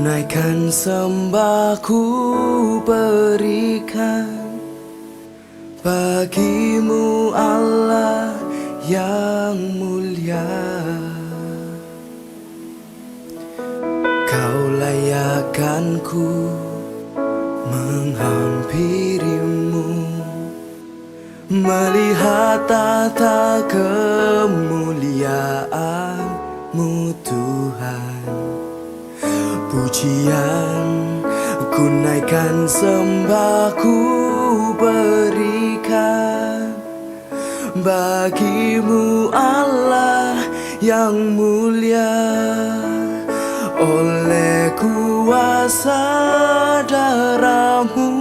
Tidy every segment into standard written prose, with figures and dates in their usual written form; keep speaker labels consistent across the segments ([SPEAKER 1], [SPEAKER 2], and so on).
[SPEAKER 1] naikkan sembahku berikan bagimu Allah yang mulia. Kau layakkanku menghampirimu, melihat tata kemuliaan-Mu Tuhan. Pujian ku naikkan, sembahku berikan bagimu Allah yang mulia. Oleh kuasa darah-Mu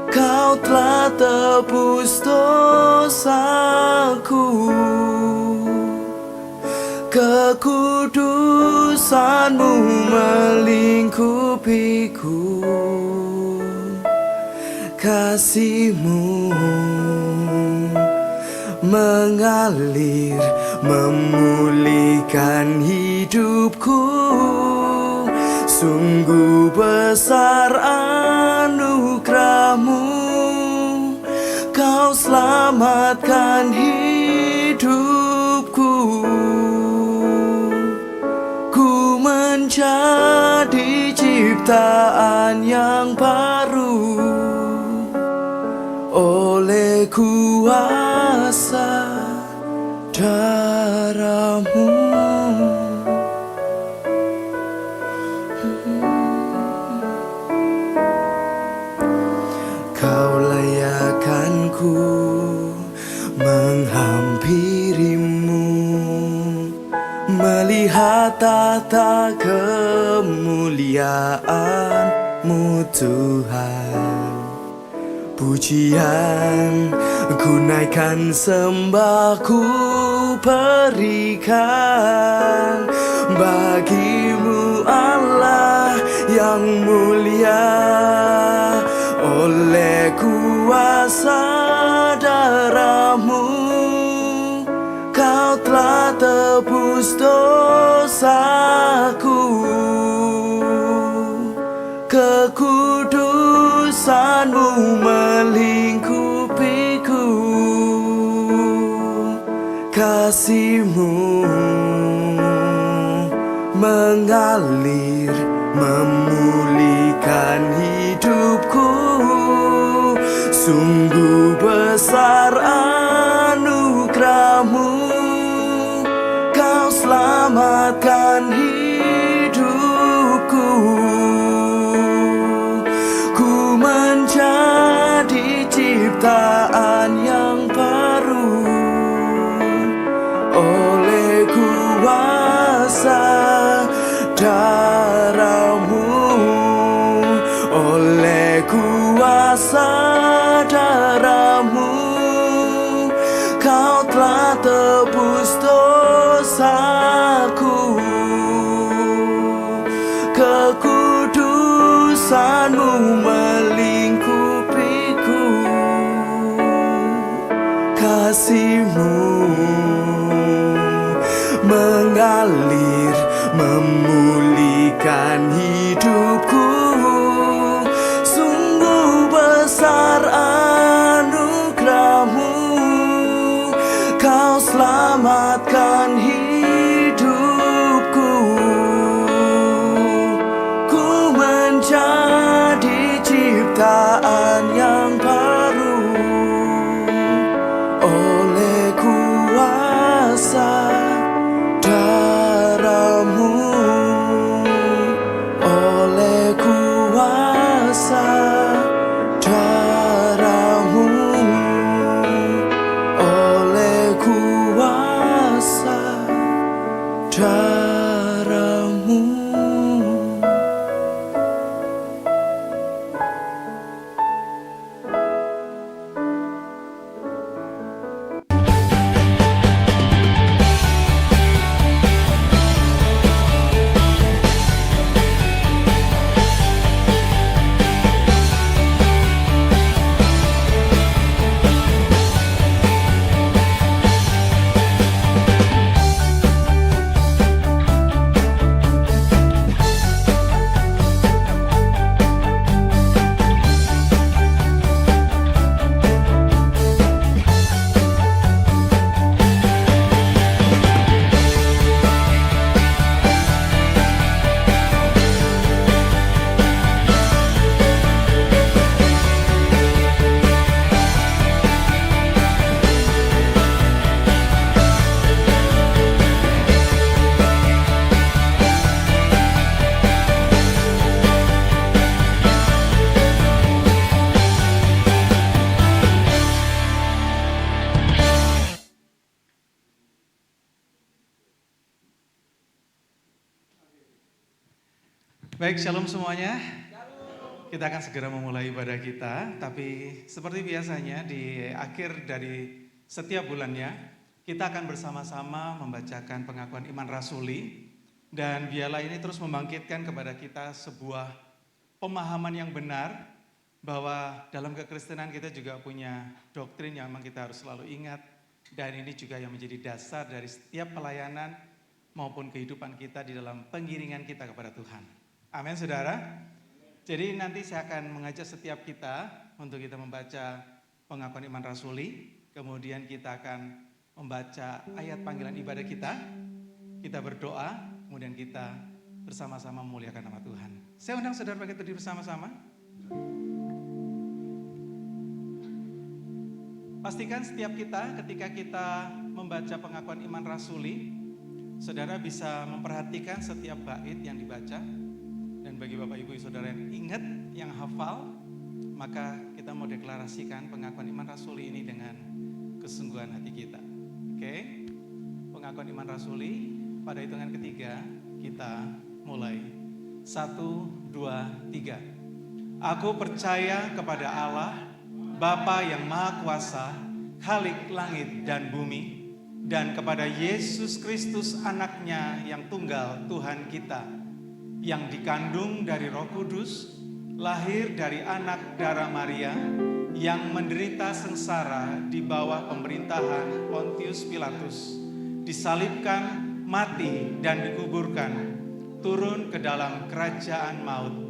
[SPEAKER 1] Kau telah tebus dosaku. Kekudusan-Mu melingkupiku, kasih-Mu mengalir memulihkan hidupku. Sungguh besar anugerah-Mu, Kau selamatkan hidupku. Ku menjadi ciptaan yang baru oleh kuasa darah-Mu. Kau layakkanku menghampirimu, melihat tata kemuliaan-Mu Tuhan. Pujian ku naikkan, sembahku berikan bagimu Allah yang mulia. Oleh kuasa darah-Mu Kau telah tebus dosaku. Kekudusan-Mu melingkupiku, kasih-Mu mengalir memulihkan hidupku. Sungguh besar anugerah-Mu, Kau selamatkan hidupku. Ku menjadi ciptaan yang baru oleh kuasa darah-Mu. Oleh kuasa darah-Mu Kau telah tebus dosaku. Kekudusan-Mu melingkupiku, kasih-Mu mengalir memulihkan hidupku. Sungguh besar anugerah-Mu, Kau selamatkan hidupku. Ku menjadi ciptaan yang baru oleh kuasa darah-Mu.
[SPEAKER 2] Baik, shalom semuanya. Kita akan segera memulai ibadah kita, tapi seperti biasanya di akhir dari setiap bulannya, kita akan bersama-sama membacakan pengakuan iman rasuli, dan biarlah ini terus membangkitkan kepada kita sebuah pemahaman yang benar, bahwa dalam kekristenan kita juga punya doktrin yang memang kita harus selalu ingat, dan ini juga yang menjadi dasar dari setiap pelayanan maupun kehidupan kita di dalam pengiringan kita kepada Tuhan. Amin, saudara. Jadi nanti saya akan mengajak setiap kita untuk kita membaca pengakuan iman rasuli, kemudian kita akan membaca ayat panggilan ibadah kita berdoa, kemudian kita bersama-sama memuliakan nama Tuhan. Saya undang saudara bagi berdiri bersama-sama. Pastikan setiap kita ketika kita membaca pengakuan iman rasuli, saudara bisa memperhatikan setiap bait yang dibaca. Dan bagi Bapak Ibu Saudara yang ingat, yang hafal, maka kita mau deklarasikan pengakuan iman rasuli ini dengan kesungguhan hati kita. Oke? Pengakuan iman rasuli, pada hitungan ketiga kita mulai. 1, 2, 3. Aku percaya kepada Allah, Bapa yang Maha Kuasa, Khalik langit dan bumi, dan kepada Yesus Kristus anaknya yang tunggal Tuhan kita, yang dikandung dari Roh Kudus, lahir dari anak darah Maria, yang menderita sengsara di bawah pemerintahan Pontius Pilatus, disalibkan, mati dan dikuburkan, turun ke dalam kerajaan maut.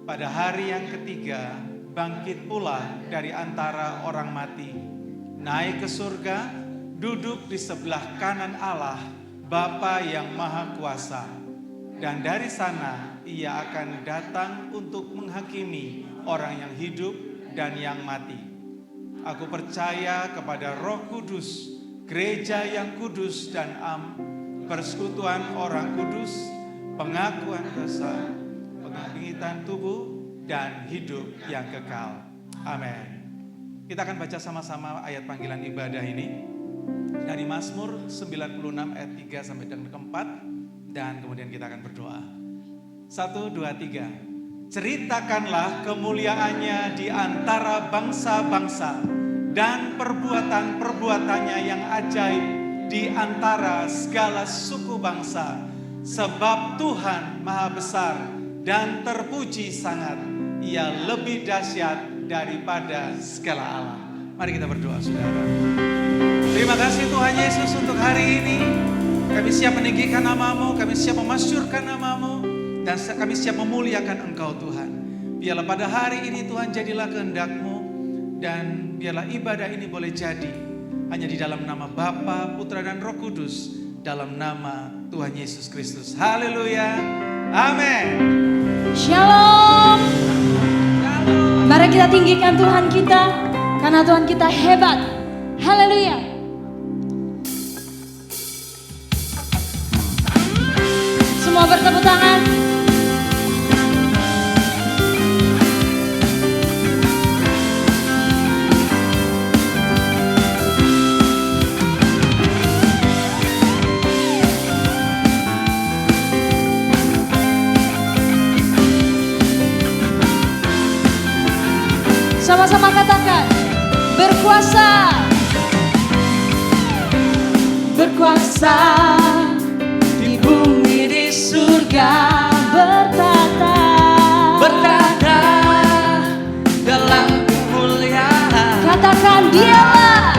[SPEAKER 2] Pada hari yang ketiga, bangkit pula dari antara orang mati, naik ke surga, duduk di sebelah kanan Allah, Bapa yang Maha Kuasa. Dan dari sana ia akan datang untuk menghakimi orang yang hidup dan yang mati. Aku percaya kepada Roh Kudus, gereja yang kudus dan persekutuan orang kudus, pengakuan dosa, pembangkitan tubuh, dan hidup yang kekal. Amin. Kita akan baca sama-sama ayat panggilan ibadah ini dari Mazmur 96 ayat 3 sampai dengan 4. Dan kemudian kita akan berdoa. 1, 2, 3. Ceritakanlah kemuliaannya di antara bangsa-bangsa, dan perbuatan-perbuatannya yang ajaib di antara segala suku bangsa. Sebab Tuhan Maha Besar dan terpuji sangat. Ia lebih dahsyat daripada segala Allah. Mari kita berdoa, saudara. Terima kasih Tuhan Yesus untuk hari ini. Kami siap meninggikan nama-Mu, kami siap memasyurkan nama-Mu, dan kami siap memuliakan Engkau Tuhan. Biarlah pada hari ini Tuhan jadilah kehendak-Mu, dan biarlah ibadah ini boleh jadi hanya di dalam nama Bapa, Putra dan Roh Kudus, dalam nama Tuhan Yesus Kristus. Haleluya. Amin.
[SPEAKER 3] Shalom. Mari kita tinggikan Tuhan kita, karena Tuhan kita hebat. Haleluya. Semua bertepuk tangan. Sama-sama katakan, berkuasa, berkuasa di bumi, di surga, bertata dalam kemuliaan. Katakan, dialah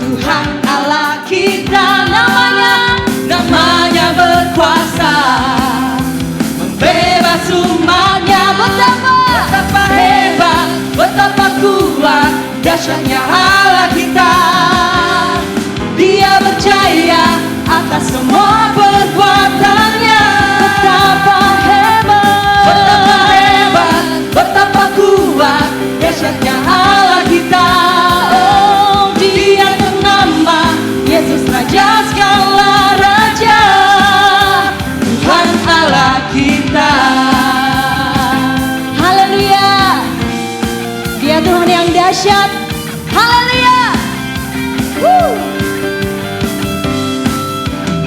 [SPEAKER 3] Tuhan Allah kita, namanya berkuasa, membebas umatnya. Betapa hebat, betapa kuat, dahsyatnya Allah kita. Dia berjaya atas semua perbuatannya. Betapa hebat, betapa kuat, dahsyatnya Allah kita. Oh, Dia ternama Yesus Raja segala raja, Tuhan Allah kita. Haleluya. Dia Tuhan yang dahsyat. Haleluya.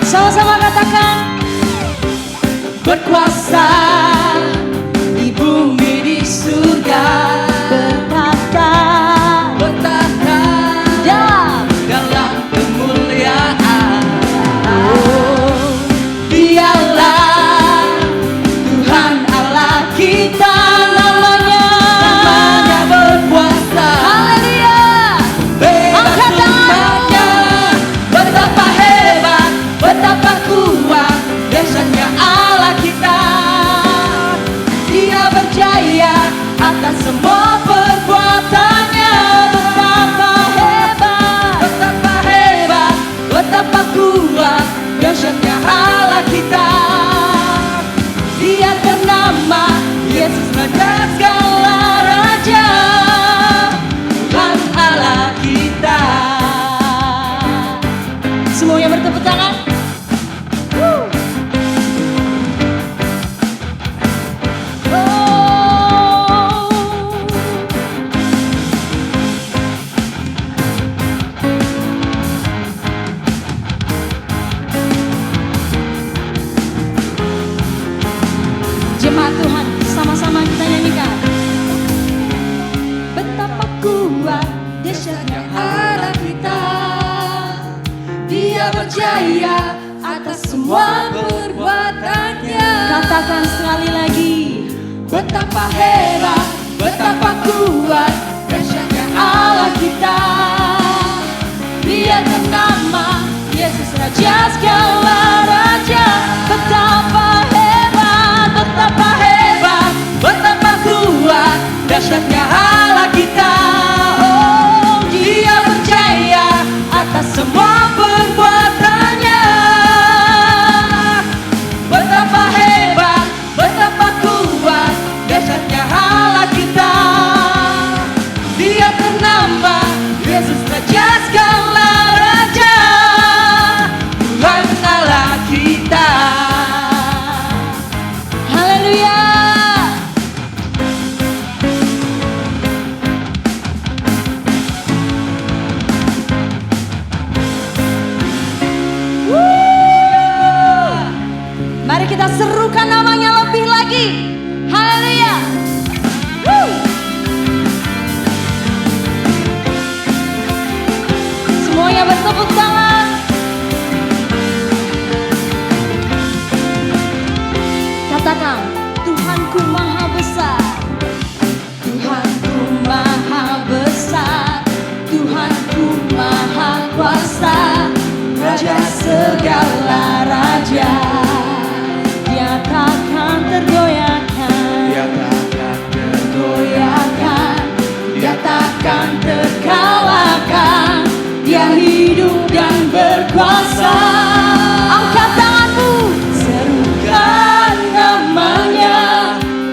[SPEAKER 3] Sama-sama betapa hebat, betapa kuat, dahsyatnya Allah kita. Dia ternama Yesus Raja segala raja. Betapa hebat, betapa hebat, betapa kuat, dahsyatnya Allah kita. Oh, Dia percaya atas semua perbuatannya. Betapa hebat, betapa kuat, dahsyatnya Allah kita. Dia ternama Yesus Raja segala raja, Tuhan Allah kita. Haleluya. Mari kita serukan namanya lebih lagi. Haleluya. Semuanya bertepuk tangan. Katakan, Tuhanku maha besar, Tuhanku maha besar, Tuhanku maha kuasa, Raja segala raja. Dia takkan tergoyahkan,
[SPEAKER 1] Dia takkan
[SPEAKER 3] tergoyahkan, Dia takkan terkalahkan. Dia hidup dan berkuasa. Angkat tanganmu, serukan namanya,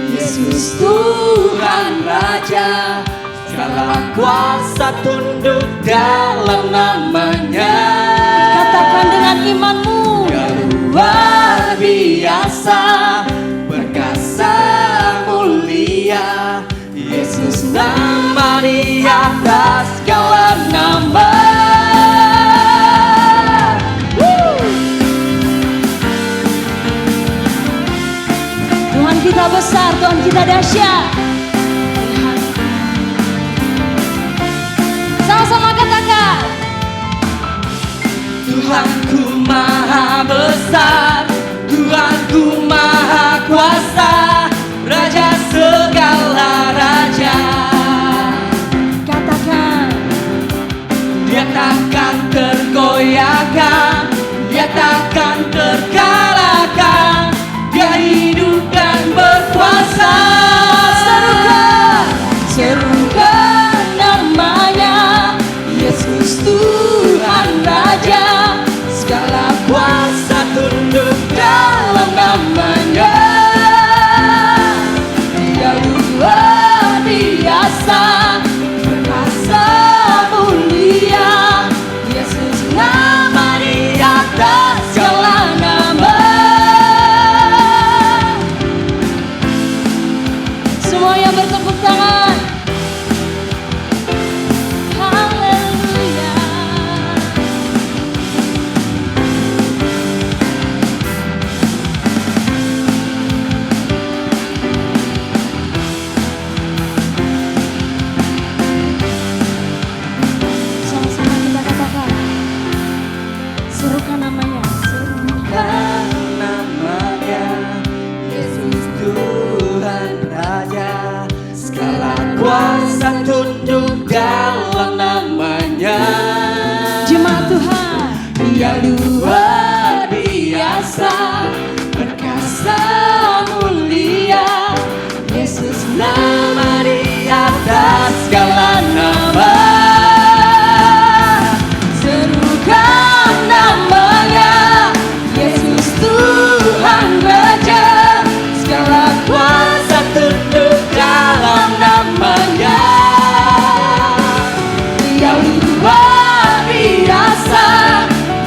[SPEAKER 3] Yesus Tuhan Raja. Segala kuasa tunduk dalam namanya. Katakan dengan imanmu, Dia luar biasa, perkasa mulia, Yesus nama di atas segala nama. Tuhan kita besar, Tuhan kita dahsyat. Sama-sama katakan, Tuhanku maha besar, Tuhanku maha kuasa, Raja segala raja. Katakan, Dia takkan tergoyahkan, Dia takkan terkalahkan. Dia hidup dan berkuasa. Serukan, serukan namanya, Yesus Tuhan Raja. Segala kuasa tunduk dalam namanya. Dia luar biasa, perkasa mulia, Yesus nama di atas segala nama. Semuanya bertepuk tangan. Haleluya. Sama-sama kita katakan, serukan namanya, serukan namanya, Yesus Tuhan Raja. Segala kuasa tunduk dalam namanya. Jemaat Tuhan, Dia luar biasa, perkasa mulia, Yesus nama di atas segala nama. Serukan namanya, Yesus Tuhan Raja. Segala kuasa tunduk dalam namanya. Dia luar biasa,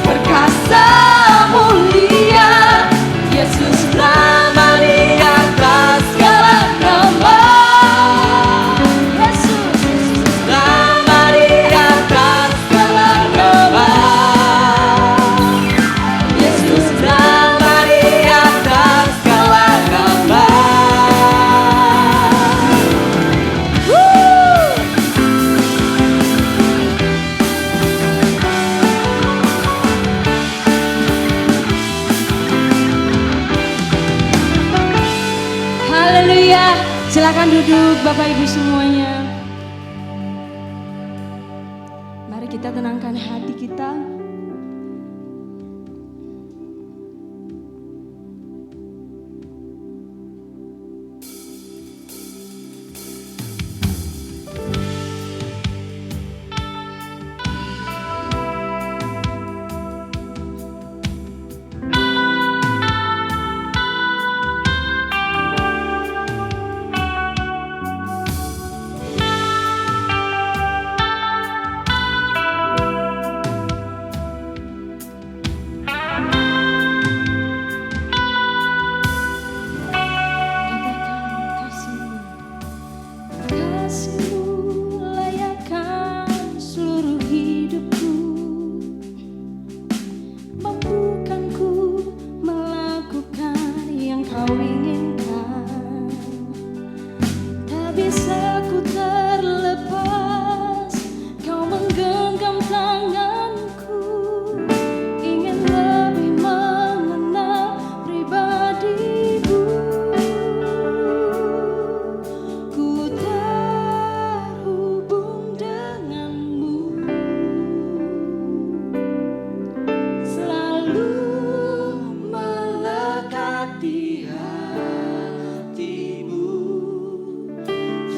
[SPEAKER 3] perkasa mulia, Yesus nama Silakan duduk Bapak Ibu semuanya. Mari kita tenangkan hati kita.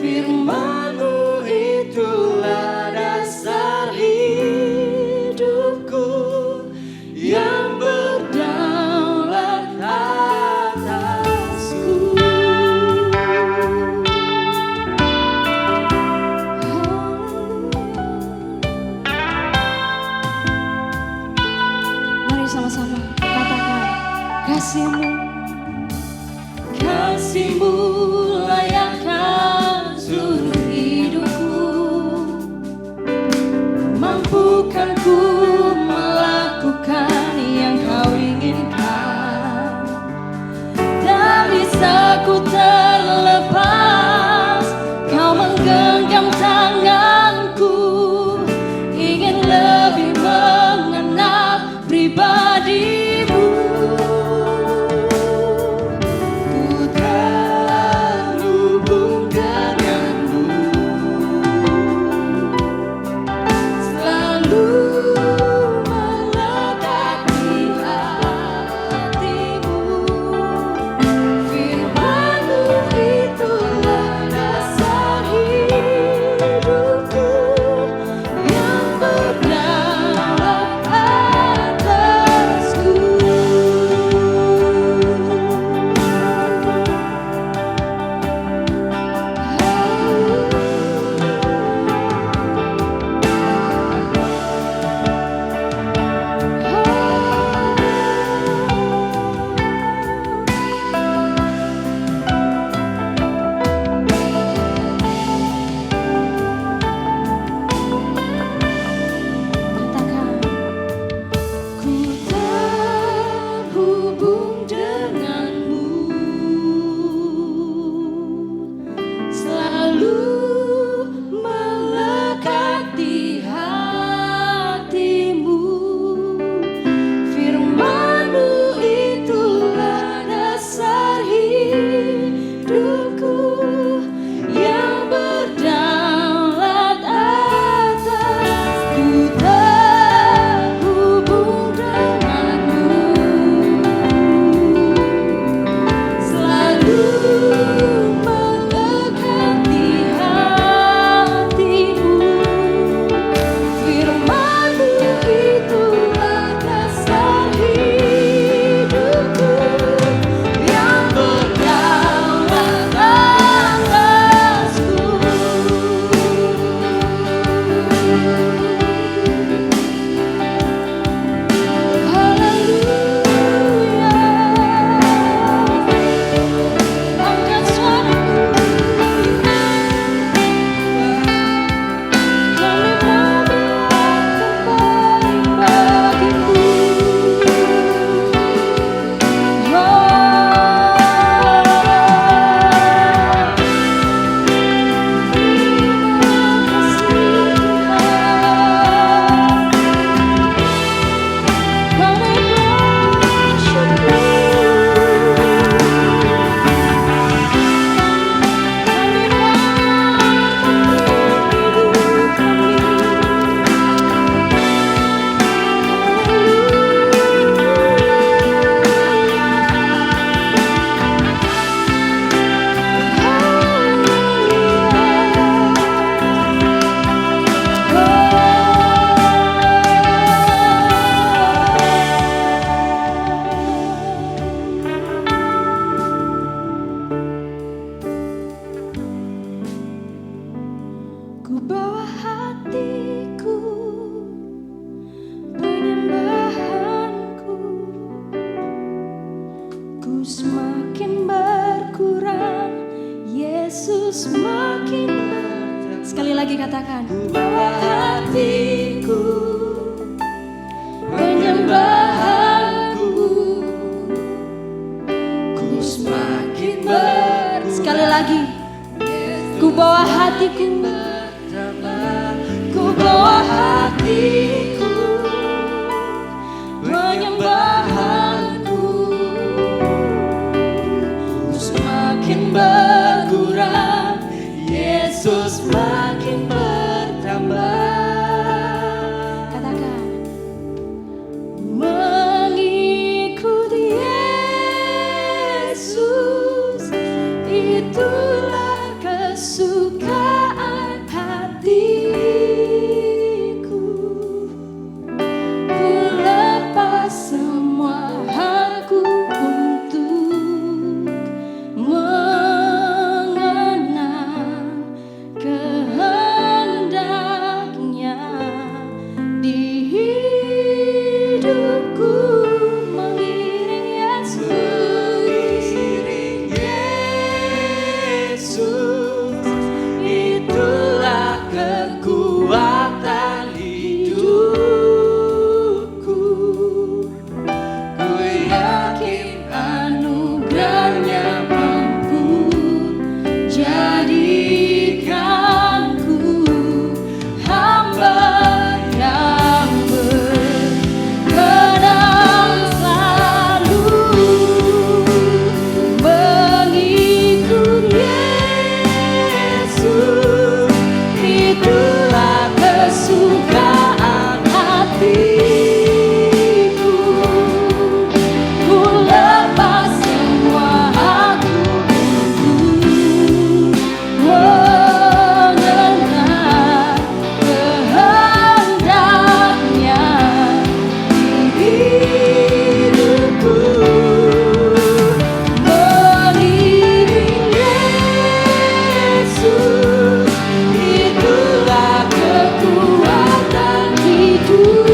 [SPEAKER 1] Firman-Mu itulah dasar hidupku yang berdaulat atasku.
[SPEAKER 3] Mari sama-sama katakan, kasih-Mu, kasih-Mu layakkan seluruh hidupku, mampukan ku melakukan yang Kau inginkan. Tak bisa ku terlepas, Kau menggenggam tanganku, ingin lebih mengenal pribadi-Mu. Ku semakin berkurang, Yesus makin bertambah. Sekali lagi katakan,
[SPEAKER 1] hatiku menyembahku, ku semakin berkurang.
[SPEAKER 3] sekali lagi, ku bawa hatiku,
[SPEAKER 1] ku bawa hatiku menyembahku, ku semakin berkurang, Yesus makin bertambah.
[SPEAKER 3] katakan, mengikuti Yesus, itulah kesukaan hatiku. Ku lepas semua halku untuk mengenal kehendaknya di hidupku. Mengiring Yesus,
[SPEAKER 1] Yesus, itulah kekuatan hidupku. Ku yakin anugerahnya mampu jadikanku hamba yang berkenan selalu mengikut Yesus, itulah kesukaan hatiku. Ku lepas semua aku untuk mengenal kehendaknya di hidupku. Mengiring Yesus, itulah kekuatan hidupku.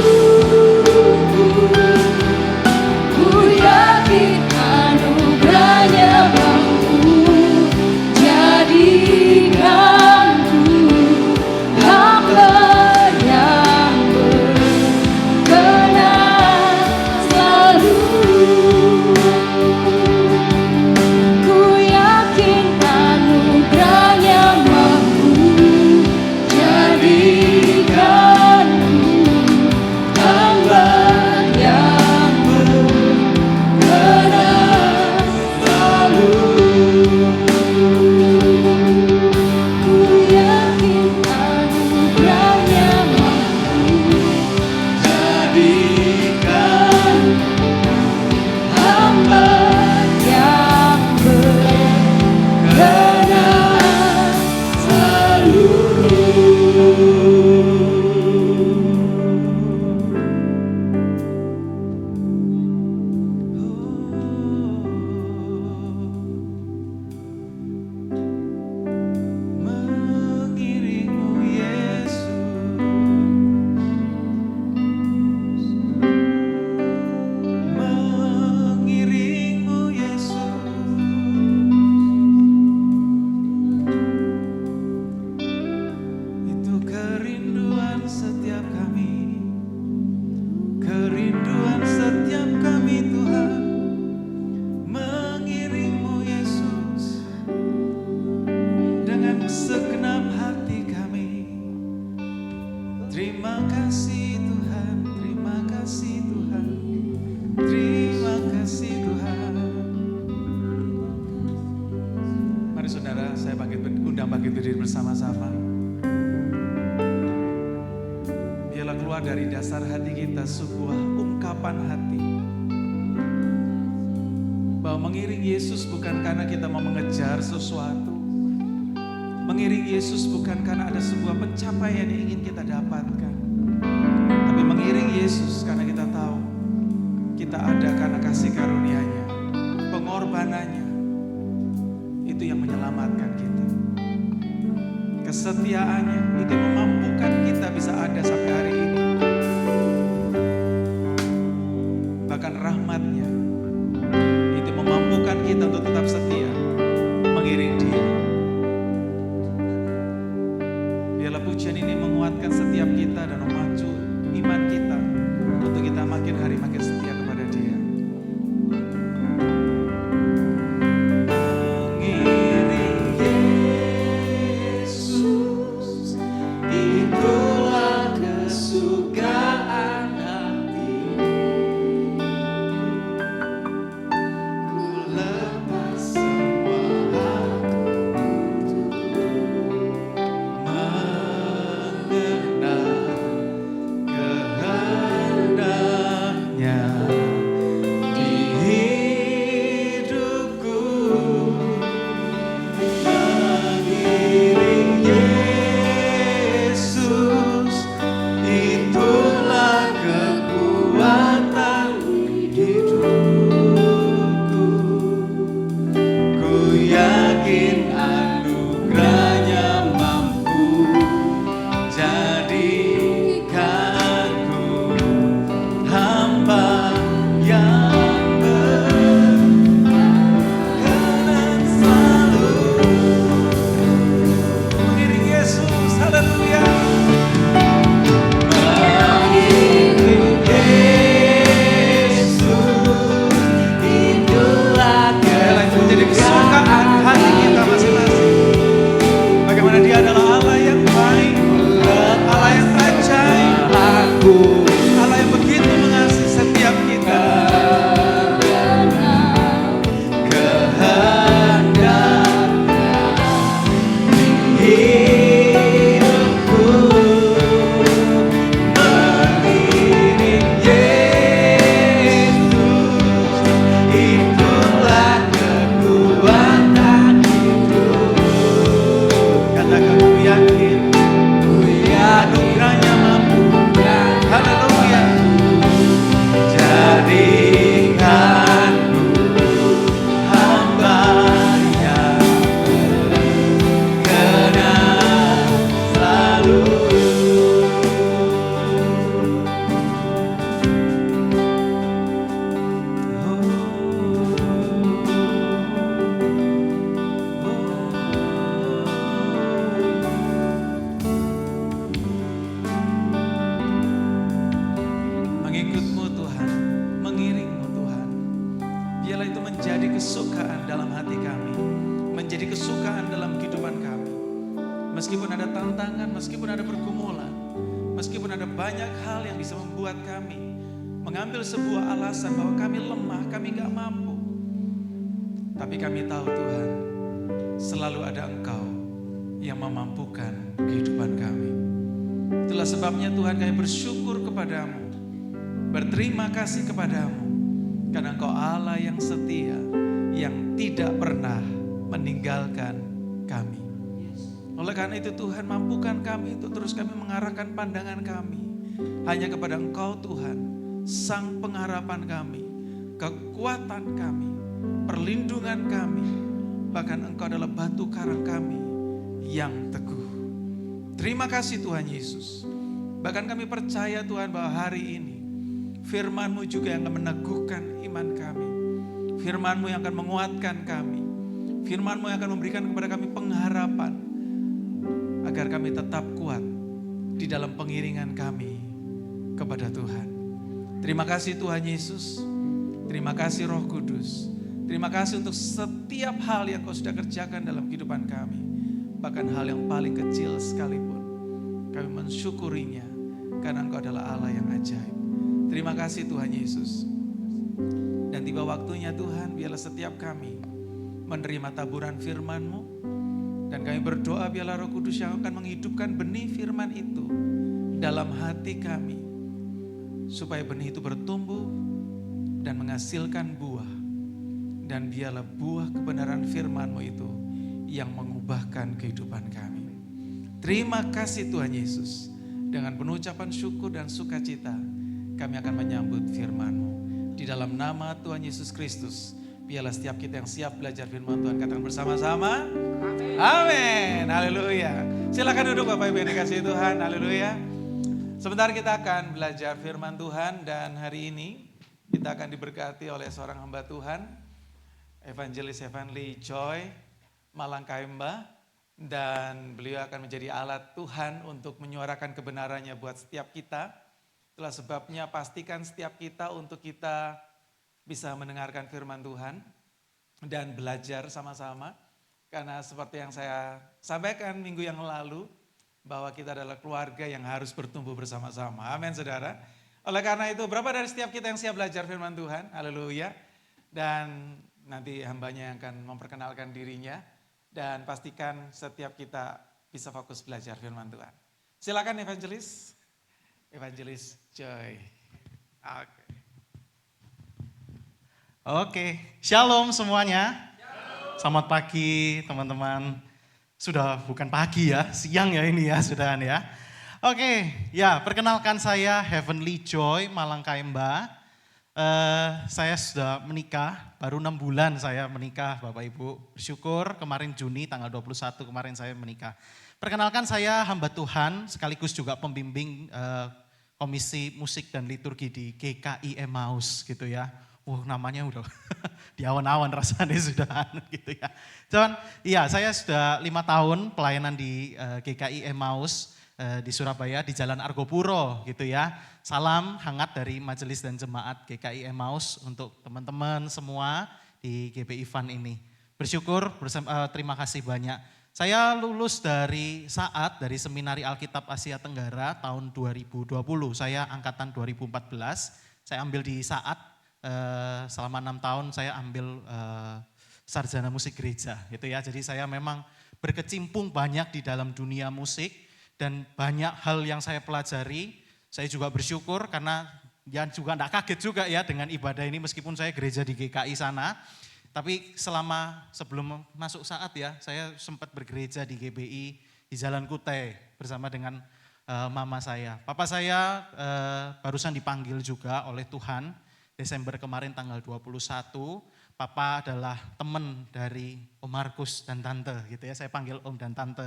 [SPEAKER 1] Ku yakin anugerahnya mampu jadikanku hamba yang berkenan selalu. Ku yakin anugerahnya mampu jadikanku hamba yang berkenan selalu. Ku yakin anugerahnya mampu jadikan hamba yang berkenan selalu.
[SPEAKER 2] Mengiringmu Yesus, mengiringmu Yesus, itu kerinduan setiap kami, kerinduan setiap kami Tuhan. Mengiringmu Yesus, dengan segenap hati kami. Terima kasih Tuhan, terima kasih Tuhan, terima kasih Tuhan. Mari saudara, saya undang bangkit berdiri bersama-sama. Biarlah keluar dari dasar hati kita sebuah ungkapan hati bahwa mengiring Yesus bukan karena kita mau mengejar sesuatu. Mengiring Yesus bukan karena ada sebuah pencapaian yang ingin kita dapatkan. Tapi mengiring Yesus karena kita tahu kita ada karena kasih karunia-Nya, pengorbanannya. Itu yang menyelamatkan kita. Kesetiaannya itu yang memampukan kita bisa ada sampai hari ini. Bahkan rahmat-Nya itu memampukan kesukaan dalam hati kami, menjadi kesukaan dalam kehidupan kami. Meskipun ada tantangan, meskipun ada pergumulan, meskipun ada banyak hal yang bisa membuat kami mengambil sebuah alasan bahwa kami lemah, kami gak mampu. Tapi kami tahu Tuhan, selalu ada Engkau yang memampukan kehidupan kami. Itulah sebabnya Tuhan kami bersyukur kepadamu, berterima kasih kepadamu, karena Engkau Allah yang setia, yang tidak pernah meninggalkan kami. Oleh karena itu Tuhan, mampukan kami untuk terus kami mengarahkan pandangan kami hanya kepada Engkau Tuhan, Sang pengharapan kami, kekuatan kami, perlindungan kami, bahkan Engkau adalah batu karang kami yang teguh. Terima kasih Tuhan Yesus. Bahkan kami percaya Tuhan bahwa hari ini firman-Mu juga yang akan meneguhkan iman kami. Firman-Mu yang akan menguatkan kami. Firman-Mu yang akan memberikan kepada kami pengharapan agar kami tetap kuat di dalam pengiringan kami kepada Tuhan. Terima kasih Tuhan Yesus. Terima kasih Roh Kudus. Terima kasih untuk setiap hal yang Kau sudah kerjakan dalam kehidupan kami. Bahkan hal yang paling kecil sekalipun, kami mensyukurinya karena Engkau adalah Allah yang ajaib. Terima kasih Tuhan Yesus. Dan tiba waktunya Tuhan, biarlah setiap kami menerima taburan firman-Mu. Dan kami berdoa biarlah Roh Kudus yang akan menghidupkan benih firman itu dalam hati kami. Supaya benih itu bertumbuh dan menghasilkan buah. Dan biarlah buah kebenaran firman-Mu itu yang mengubahkan kehidupan kami. Terima kasih Tuhan Yesus. Dengan penuh ucapan syukur dan sukacita, kami akan menyambut firman-Mu. Di dalam nama Tuhan Yesus Kristus, biarlah setiap kita yang siap belajar firman Tuhan katakan bersama-sama. Amin. Haleluya. Silakan duduk Bapak Ibu yang dikasihi Tuhan. Haleluya. Sebentar kita akan belajar firman Tuhan dan hari ini kita akan diberkati oleh seorang hamba Tuhan, Evangelis Heavenly Joy Malangkaimba, dan beliau akan menjadi alat Tuhan untuk menyuarakan kebenarannya buat setiap kita. Itulah sebabnya pastikan setiap kita untuk kita bisa mendengarkan firman Tuhan dan belajar sama-sama. Karena seperti yang saya sampaikan minggu yang lalu, bahwa kita adalah keluarga yang harus bertumbuh bersama-sama. Amin saudara. Oleh karena itu, berapa dari setiap kita yang siap belajar firman Tuhan? Haleluya. Dan nanti hambanya yang akan memperkenalkan dirinya. Dan pastikan setiap kita bisa fokus belajar firman Tuhan. Silakan Evangelis. Evangelis Joy.
[SPEAKER 4] Oke, shalom semuanya. Selamat pagi teman-teman. Sudah bukan pagi ya, siang ya ini ya sudah ya. Oke, ya perkenalkan saya Heavenly Joy Malangkaimba. Saya sudah menikah, baru 6 bulan saya menikah Bapak Ibu. Bersyukur kemarin Juni tanggal 21 kemarin saya menikah. Perkenalkan saya hamba Tuhan sekaligus juga pembimbing Komisi Musik dan Liturgi di GKI Emmaus gitu ya. Namanya udah di awan-awan rasanya sudah gitu ya. Cuman iya saya sudah 5 tahun pelayanan di GKI Emmaus di Surabaya di Jalan Argopuro gitu ya. Salam hangat dari majelis dan jemaat GKI Emmaus untuk teman-teman semua di GBI Fun ini. Bersyukur, terima kasih banyak. Saya lulus dari Seminari Alkitab Asia Tenggara tahun 2020. Saya angkatan 2014. Saya ambil di Saat. Selama 6 tahun saya ambil sarjana musik gereja gitu ya. Jadi saya memang berkecimpung banyak di dalam dunia musik dan banyak hal yang saya pelajari. Saya juga bersyukur karena ya juga enggak kaget juga ya dengan ibadah ini meskipun saya gereja di GKI sana. Tapi sebelum masuk Saat ya, saya sempat bergereja di GBI di Jalan Kutai bersama dengan mama saya. Papa saya barusan dipanggil juga oleh Tuhan. Desember kemarin tanggal 21, Papa adalah teman dari Om Markus dan Tante gitu ya. Saya panggil Om dan Tante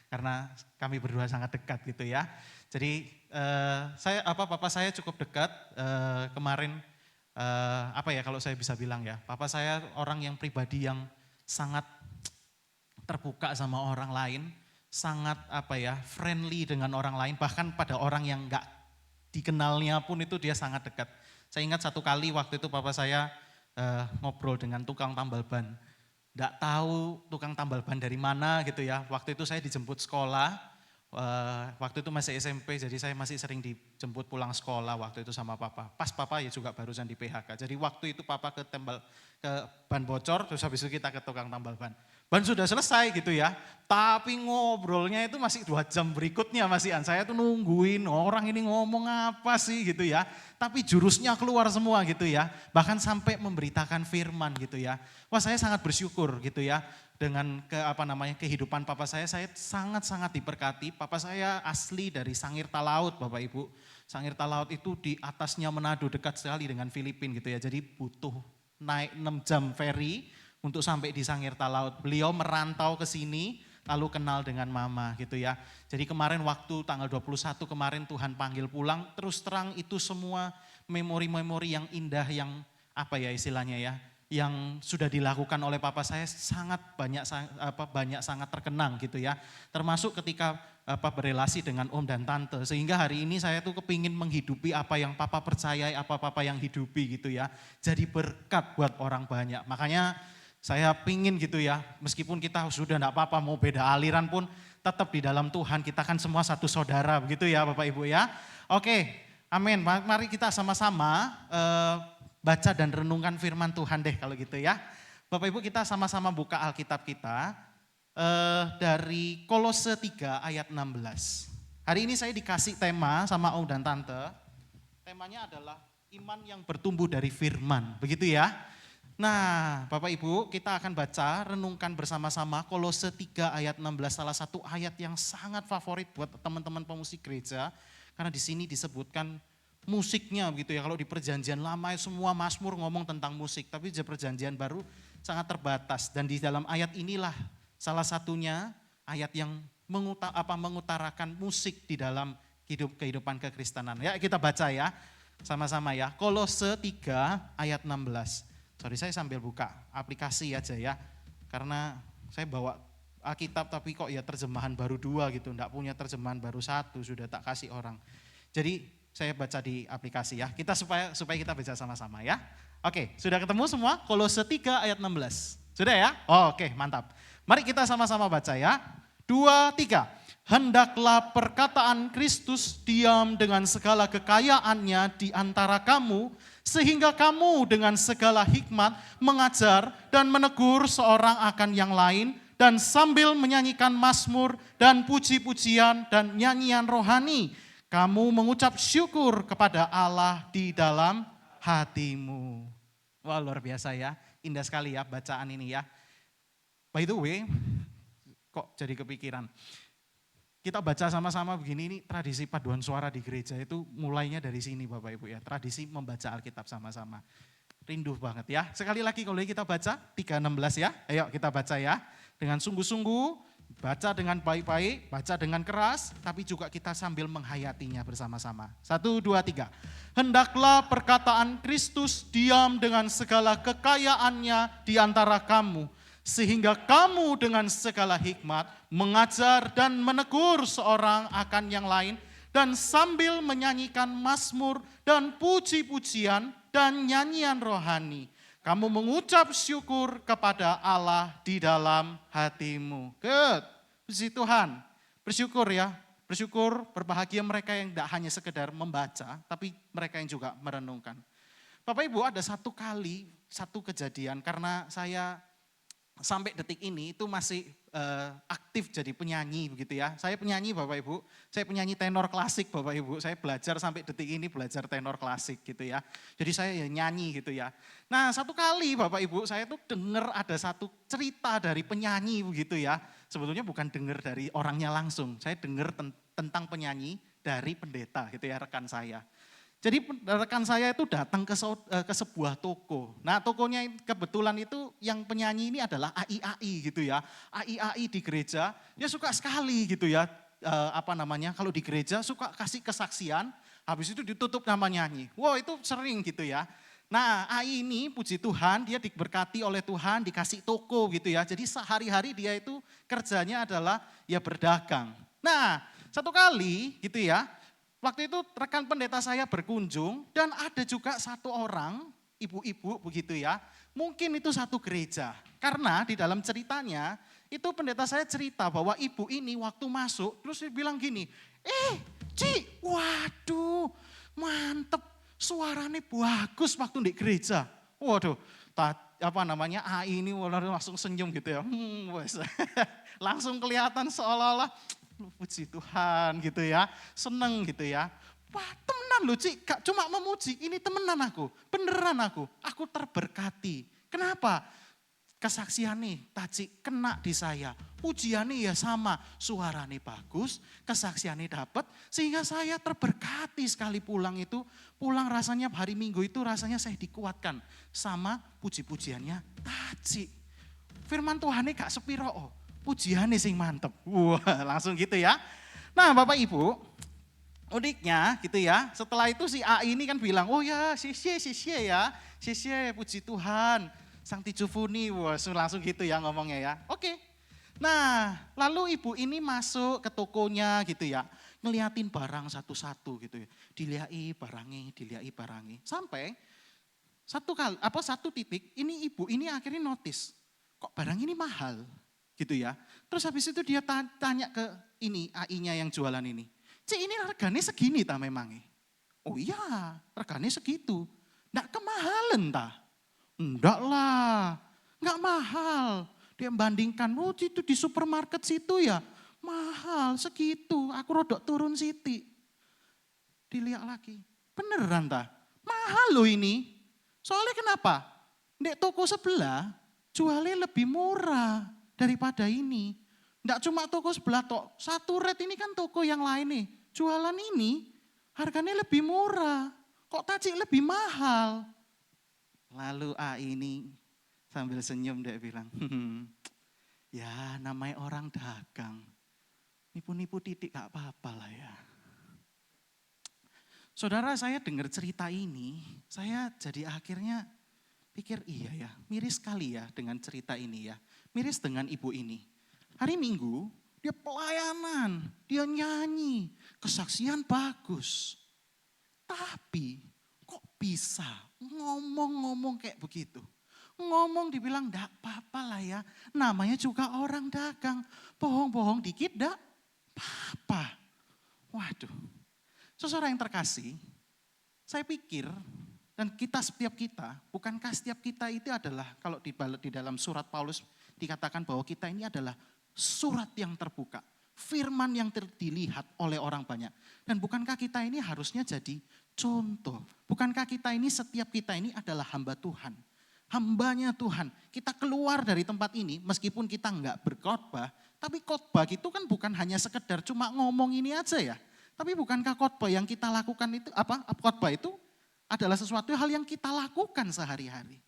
[SPEAKER 4] karena kami berdua sangat dekat gitu ya. Jadi Papa saya cukup dekat kemarin kalau saya bisa bilang ya. Papa saya orang yang pribadi yang sangat terbuka sama orang lain, sangat friendly dengan orang lain, bahkan pada orang yang enggak dikenalnya pun itu dia sangat dekat. Saya ingat satu kali waktu itu papa saya ngobrol dengan tukang tambal ban. Nggak tahu tukang tambal ban dari mana gitu ya. Waktu itu saya dijemput sekolah. Waktu itu masih SMP, jadi saya masih sering dijemput pulang sekolah waktu itu sama papa. Pas papa ya juga barusan di PHK. Jadi waktu itu papa ke ban bocor, terus habis itu kita ke tukang tambal ban. Ban sudah selesai gitu ya, tapi ngobrolnya itu masih 2 jam berikutnya Mas Ian. Saya tuh nungguin orang ini ngomong apa sih gitu ya. Tapi jurusnya keluar semua gitu ya. Bahkan sampai memberitakan firman gitu ya. Wah saya sangat bersyukur gitu ya. Dengan kehidupan papa saya sangat-sangat diberkati. Papa saya asli dari Sangir Talaut Bapak Ibu. Sangir Talaut itu di atasnya Manado, dekat sekali dengan Filipina gitu ya. Jadi butuh naik 6 jam ferry untuk sampai di Sangir Talaut. Beliau merantau ke sini lalu kenal dengan mama gitu ya. Jadi kemarin waktu tanggal 21 kemarin Tuhan panggil pulang, terus terang itu semua memori-memori yang indah yang apa ya istilahnya ya, yang sudah dilakukan oleh papa saya sangat sangat terkenang gitu ya. Termasuk ketika berelasi dengan om dan tante. Sehingga hari ini saya tuh kepingin menghidupi apa yang papa percayai, apa papa yang hidupi gitu ya. Jadi berkat buat orang banyak. Makanya saya pingin gitu ya, meskipun kita sudah enggak apa-apa mau beda aliran pun tetap di dalam Tuhan kita kan semua satu saudara begitu ya Bapak Ibu ya. Oke, amin. Mari kita sama-sama baca dan renungkan firman Tuhan deh kalau gitu ya. Bapak Ibu kita sama-sama buka Alkitab kita dari Kolose 3 ayat 16. Hari ini saya dikasih tema sama om dan tante. Temanya adalah iman yang bertumbuh dari firman, begitu ya. Nah Bapak Ibu kita akan baca, renungkan bersama-sama Kolose 3 ayat 16, salah satu ayat yang sangat favorit buat teman-teman pemusik gereja. Karena di sini disebutkan musiknya begitu ya, kalau di perjanjian lama semua mazmur ngomong tentang musik, tapi di perjanjian baru sangat terbatas. Dan di dalam ayat inilah salah satunya ayat yang mengutarakan musik di dalam kehidupan kekristenan. Ya kita baca ya, sama-sama ya, Kolose 3 ayat 16. Sorry saya sambil buka aplikasi aja ya, karena saya bawa Alkitab tapi kok ya terjemahan baru 2 gitu, enggak punya terjemahan baru 1, sudah tak kasih orang. Jadi saya baca di aplikasi ya, kita supaya kita baca sama-sama ya. Oke, sudah ketemu semua? Kolose 3 ayat 16. Sudah ya? Oh, oke, mantap. Mari kita sama-sama baca ya. 2, 3. Hendaklah perkataan Kristus diam dengan segala kekayaannya di antara kamu, sehingga kamu dengan segala hikmat mengajar dan menegur seorang akan yang lain, dan sambil menyanyikan mazmur dan puji-pujian dan nyanyian rohani, kamu mengucap syukur kepada Allah di dalam hatimu. Wah luar biasa ya, indah sekali ya bacaan ini ya. By the way, kok jadi kepikiran. Kita baca sama-sama begini, ini tradisi paduan suara di gereja itu mulainya dari sini Bapak Ibu ya. Tradisi membaca Alkitab sama-sama. Rindu banget ya. Sekali lagi kalau kita baca 3:16 ya. Ayo kita baca ya. Dengan sungguh-sungguh, baca dengan baik-baik, baca dengan keras, tapi juga kita sambil menghayatinya bersama-sama. 1, 2, 3. Hendaklah perkataan Kristus diam dengan segala kekayaannya di antara kamu, sehingga kamu dengan segala hikmat mengajar dan menegur seorang akan yang lain, dan sambil menyanyikan mazmur dan puji-pujian dan nyanyian rohani, kamu mengucap syukur kepada Allah di dalam hatimu. Good, puji Tuhan, bersyukur ya, bersyukur, berbahagia mereka yang tidak hanya sekedar membaca, tapi mereka yang juga merenungkan. Bapak Ibu ada satu kejadian, karena saya sampai detik ini itu masih aktif jadi penyanyi begitu ya. Saya penyanyi Bapak Ibu, saya penyanyi tenor klasik Bapak Ibu. Saya belajar sampai detik ini belajar tenor klasik gitu ya. Jadi saya ya nyanyi gitu ya. Nah satu kali Bapak Ibu saya tuh dengar ada satu cerita dari penyanyi begitu ya. Sebetulnya bukan dengar dari orangnya langsung, saya dengar tentang penyanyi dari pendeta gitu ya, rekan saya. Jadi rekan saya itu datang ke sebuah toko. Nah tokonya kebetulan itu yang penyanyi ini adalah AI gitu ya. AI di gereja, dia suka sekali gitu ya. Kalau di gereja suka kasih kesaksian, habis itu ditutup nama nyanyi. Wow itu sering gitu ya. Nah AI ini puji Tuhan dia diberkati oleh Tuhan, dikasih toko gitu ya. Jadi sehari-hari dia itu kerjanya adalah ya berdagang. Nah satu kali gitu ya. Waktu itu rekan pendeta saya berkunjung dan ada juga satu orang ibu-ibu begitu ya. Mungkin itu satu gereja. Karena di dalam ceritanya, itu pendeta saya cerita bahwa ibu ini waktu masuk, terus dia bilang gini, Ci, waduh mantep, suaranya bagus waktu di gereja. Waduh, AI ini langsung senyum gitu ya. Langsung kelihatan seolah-olah, puji Tuhan gitu ya, seneng gitu ya. Wah temenan loh Ci, gak cuma memuji, ini temenan aku, beneran aku terberkati. Kenapa? Kesaksian nih, Taci kena di saya, pujiannya ya sama, suaranya bagus, kesaksiannya dapat, sehingga saya terberkati sekali pulang rasanya hari Minggu itu rasanya saya dikuatkan sama puji-pujiannya Taci. Firman Tuhannya gak sepiro, pujiannya sing mantep, wah langsung gitu ya. Nah Bapak Ibu, uniknya gitu ya, setelah itu si AI ini kan bilang, oh ya sisye ya, sisye puji Tuhan, sang tijufuni, wah langsung gitu ya ngomongnya ya. Oke. Nah, lalu ibu ini masuk ke tokonya gitu ya, ngeliatin barang satu-satu gitu ya. Dilihat barangnya. Sampai satu titik ini ibu ini akhirnya notice, kok barang ini mahal gitu ya. Terus habis itu dia tanya ke ini AI-nya yang jualan ini. Cik ini harganya segini ta memangnya? Oh iya, harganya segitu. Nggak kemahalan ta? Enggak lah, enggak mahal. Dia bandingkan, oh itu di supermarket situ ya mahal segitu. Aku rodok turun siti. Dilihat lagi, beneran tak? Mahal loh ini. Soalnya kenapa? Di toko sebelah jualnya lebih murah daripada ini. Enggak cuma toko sebelah tok, satu red ini kan toko yang lain nih. Jualan ini harganya lebih murah. Kok Taci lebih mahal? Lalu AI ini sambil senyum dia bilang, ya namanya orang dagang, nipu-nipu titik gak apa-apa lah ya. Saudara saya dengar cerita ini, saya jadi akhirnya pikir iya ya, miris sekali ya dengan cerita ini ya. Miris dengan ibu ini. Hari Minggu dia pelayanan, dia nyanyi, kesaksian bagus. Tapi kok bisa ngomong-ngomong kayak begitu. Ngomong dibilang enggak apa-apa lah ya. Namanya juga orang dagang. Bohong-bohong dikit enggak apa-apa. Waduh. Saudara yang terkasih, saya pikir dan setiap kita, bukankah setiap kita itu adalah kalau di dalam surat Paulus dikatakan bahwa kita ini adalah surat yang terbuka. Firman yang dilihat oleh orang banyak. Dan bukankah kita ini harusnya jadi contoh. Bukankah setiap kita ini adalah hamba Tuhan. Hambanya Tuhan. Kita keluar dari tempat ini meskipun kita enggak berkhotbah. Tapi khotbah itu kan bukan hanya sekedar cuma ngomong ini aja ya. Tapi bukankah khotbah yang kita lakukan itu khotbah itu adalah sesuatu hal yang kita lakukan sehari-hari.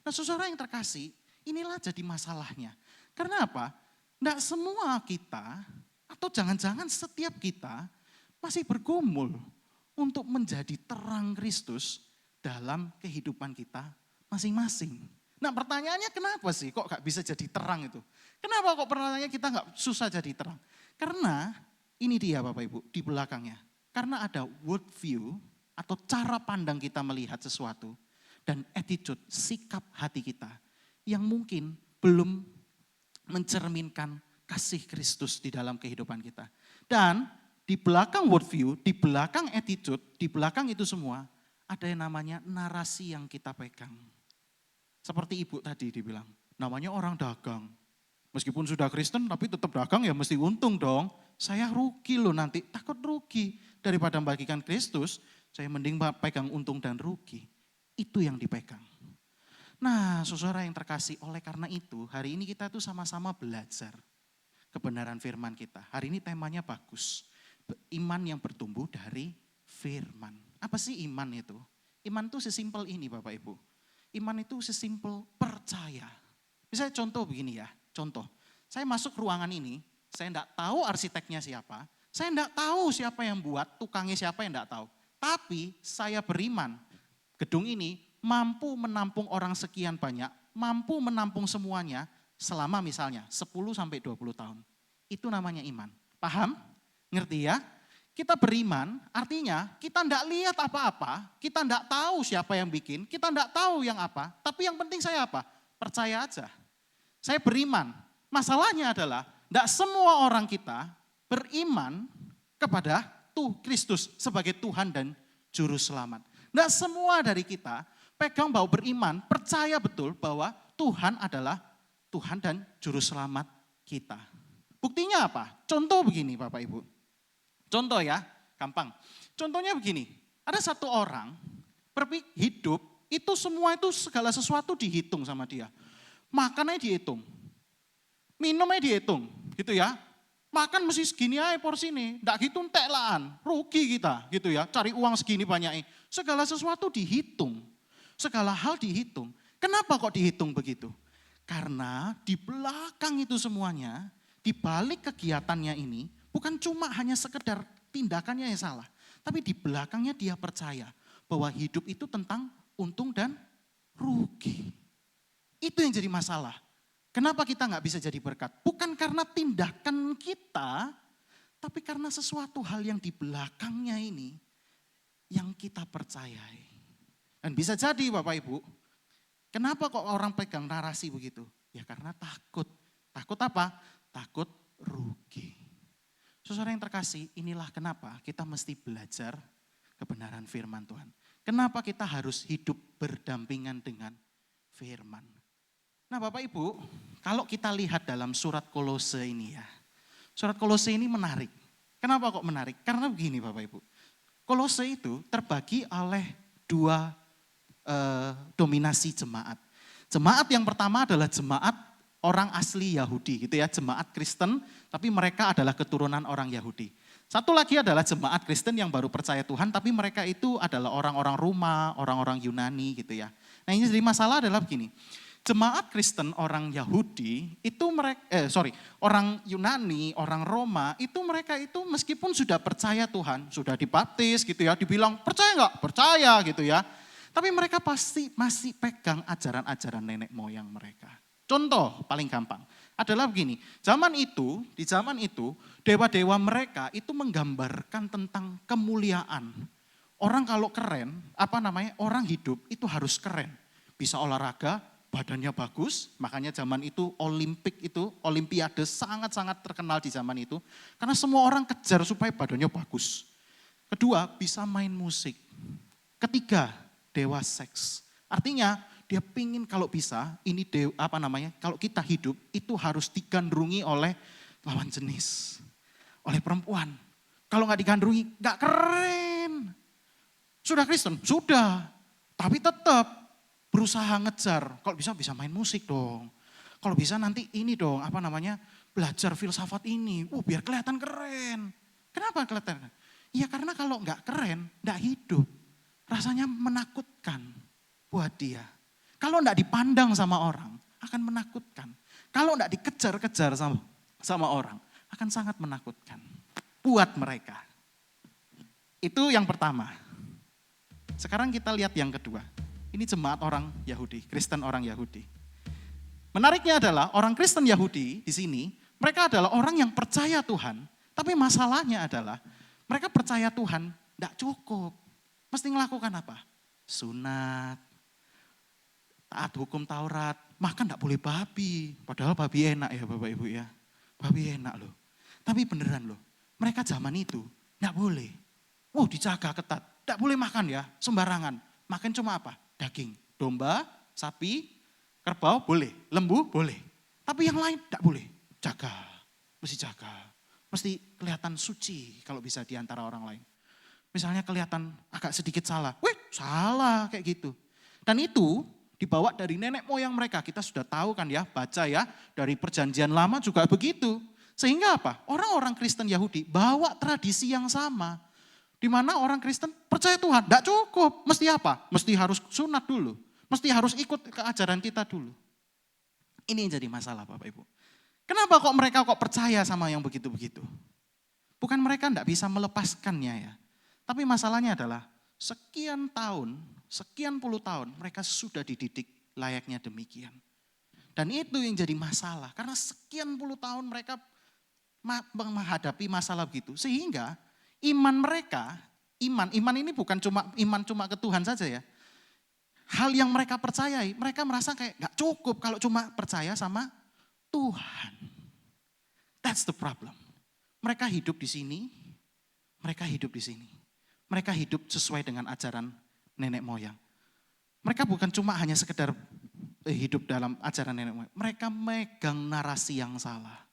[SPEAKER 4] Nah saudara yang terkasih, inilah jadi masalahnya. Karena apa? Enggak semua kita atau jangan-jangan setiap kita masih bergumul untuk menjadi terang Kristus dalam kehidupan kita masing-masing. Nah pertanyaannya kenapa sih kok gak bisa jadi terang itu? Kenapa kok pertanyaannya kita gak susah jadi terang? Karena ini dia Bapak Ibu di belakangnya. Karena ada world view atau cara pandang kita melihat sesuatu dan attitude, sikap hati kita yang mungkin belum mencerminkan kasih Kristus di dalam kehidupan kita. Dan di belakang worldview, di belakang attitude, di belakang itu semua ada yang namanya narasi yang kita pegang. Seperti ibu tadi dibilang, namanya orang dagang. Meskipun sudah Kristen tapi tetap dagang ya mesti untung dong. Saya rugi loh nanti, takut rugi. Daripada membagikan Kristus, saya mending pegang untung dan rugi. Itu yang dipegang. Nah saudara yang terkasih, oleh karena itu hari ini kita tuh sama-sama belajar kebenaran firman kita. Hari ini temanya bagus, iman yang bertumbuh dari firman. Apa sih iman itu? Iman itu sesimpel ini Bapak Ibu. Iman itu sesimpel percaya. Misalnya contoh begini ya, contoh. Saya masuk ruangan ini, saya enggak tahu arsiteknya siapa, saya enggak tahu siapa yang buat, tukangnya siapa yang enggak tahu. Tapi saya beriman, gedung ini mampu menampung orang sekian banyak, mampu menampung semuanya selama misalnya 10 sampai 20 tahun. Itu namanya iman. Paham? Ngerti ya? Kita beriman artinya kita tidak lihat apa-apa, kita tidak tahu siapa yang bikin, kita tidak tahu yang apa, tapi yang penting saya apa? Percaya aja. Saya beriman. Masalahnya adalah tidak semua orang kita beriman kepada Kristus sebagai Tuhan dan Juru Selamat. Tidak semua dari kita pegang bahwa beriman, percaya betul bahwa Tuhan adalah Tuhan dan Juru Selamat kita. Buktinya apa? Contoh begini Bapak Ibu. Contoh ya, gampang. Contohnya begini, ada satu orang hidup, itu semua itu segala sesuatu dihitung sama dia. Makannya dihitung, minumnya dihitung, gitu ya. Makan mesti segini aja porsi ini, enggak gitu enteklaan, rugi kita gitu ya. Cari uang segini banyaknya, segala sesuatu dihitung, segala hal dihitung. Kenapa kok dihitung begitu? Karena di belakang itu semuanya, di balik kegiatannya ini, bukan cuma hanya sekedar tindakannya yang salah, tapi di belakangnya dia percaya bahwa hidup itu tentang untung dan rugi. Itu yang jadi masalah. Kenapa kita nggak bisa jadi berkat? Bukan karena tindakan kita, tapi karena sesuatu hal yang di belakangnya ini yang kita percayai. Dan bisa jadi Bapak Ibu, kenapa kok orang pegang narasi begitu? Ya karena takut. Takut apa? Takut rugi. Saudara yang terkasih, inilah kenapa kita mesti belajar kebenaran firman Tuhan. Kenapa kita harus hidup berdampingan dengan firman. Nah Bapak Ibu, kalau kita lihat dalam surat Kolose ini ya. Surat Kolose ini menarik. Kenapa kok menarik? Karena begini Bapak Ibu. Kolose itu terbagi oleh dua dominasi jemaat. Jemaat yang pertama adalah jemaat orang asli Yahudi gitu ya, jemaat Kristen, tapi mereka adalah keturunan orang Yahudi. Satu lagi adalah jemaat Kristen yang baru percaya Tuhan, tapi mereka itu adalah orang-orang Roma, orang-orang Yunani gitu ya. Nah ini jadi masalah adalah begini, jemaat Kristen orang Yahudi itu orang Yunani, orang Roma, itu mereka itu meskipun sudah percaya Tuhan, sudah dibaptis gitu ya, dibilang percaya enggak? Percaya gitu ya. Tapi mereka pasti masih pegang ajaran-ajaran nenek moyang mereka. Contoh paling gampang adalah begini, di zaman itu dewa-dewa mereka itu menggambarkan tentang kemuliaan. Orang kalau keren, orang hidup itu harus keren. Bisa olahraga, badannya bagus, makanya zaman itu olimpiade sangat-sangat terkenal di zaman itu. Karena semua orang kejar supaya badannya bagus. Kedua, bisa main musik. Ketiga, dewa seks. Artinya dia pingin kalau bisa, kalau kita hidup itu harus digandrungi oleh lawan jenis. Oleh perempuan. Kalau nggak digandrungi, nggak keren. Sudah Kristen? Sudah. Tapi tetap berusaha ngejar. Kalau bisa main musik dong. Kalau bisa nanti ini dong, belajar filsafat ini. Biar kelihatan keren. Kenapa kelihatan keren? Ya karena kalau nggak keren, nggak hidup. Rasanya menakutkan buat dia. Kalau enggak dipandang sama orang, akan menakutkan. Kalau enggak dikejar-kejar sama orang, akan sangat menakutkan. Buat mereka. Itu yang pertama. Sekarang kita lihat yang kedua. Ini jemaat orang Yahudi, Kristen orang Yahudi. Menariknya adalah orang Kristen Yahudi di sini, mereka adalah orang yang percaya Tuhan. Tapi masalahnya adalah, mereka percaya Tuhan enggak cukup. Mesti melakukan apa? Sunat, taat hukum Taurat, makan enggak boleh babi. Padahal babi enak ya Bapak Ibu ya. Babi enak loh. Tapi beneran loh, mereka zaman itu enggak boleh. Dijaga ketat, enggak boleh makan ya, sembarangan. Makan cuma apa? Daging, domba, sapi, kerbau boleh, lembu boleh. Tapi yang lain enggak boleh. Jaga, mesti jaga. Mesti kelihatan suci kalau bisa di antara orang lain. Misalnya kelihatan agak sedikit salah. Salah kayak gitu. Dan itu dibawa dari nenek moyang mereka. Kita sudah tahu kan ya, baca ya. Dari perjanjian lama juga begitu. Sehingga apa? Orang-orang Kristen Yahudi bawa tradisi yang sama. Di mana orang Kristen percaya Tuhan. Tidak cukup. Mesti apa? Mesti harus sunat dulu. Mesti harus ikut ke ajaran kita dulu. Ini yang jadi masalah Bapak Ibu. Kenapa kok mereka percaya sama yang begitu-begitu? Bukan mereka tidak bisa melepaskannya ya. Tapi masalahnya adalah sekian puluh tahun mereka sudah dididik layaknya demikian. Dan itu yang jadi masalah. Karena sekian puluh tahun mereka menghadapi masalah begitu. Sehingga iman mereka, iman ini bukan cuma ke Tuhan saja ya. Hal yang mereka percayai, mereka merasa kayak gak cukup kalau cuma percaya sama Tuhan. That's the problem. Mereka hidup di sini, mereka hidup sesuai dengan ajaran nenek moyang. Mereka bukan cuma hanya sekedar hidup dalam ajaran nenek moyang, mereka megang narasi yang salah.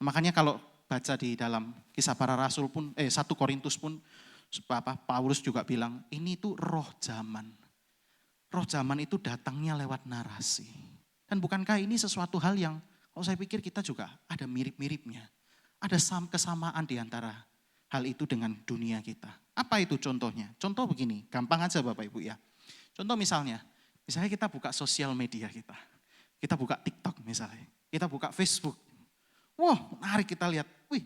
[SPEAKER 4] Makanya kalau baca di dalam Kisah Para Rasul pun, 1 Korintus pun, Paulus juga bilang, ini tuh roh zaman. Roh zaman itu datangnya lewat narasi. Dan bukankah ini sesuatu hal yang, kalau saya pikir kita juga ada mirip-miripnya. Ada kesamaan di antara hal itu dengan dunia kita. Apa itu contohnya? Contoh begini, gampang aja Bapak Ibu ya. Contoh misalnya kita buka sosial media kita. Kita buka TikTok misalnya, kita buka Facebook. Wah, menarik kita lihat. Wih,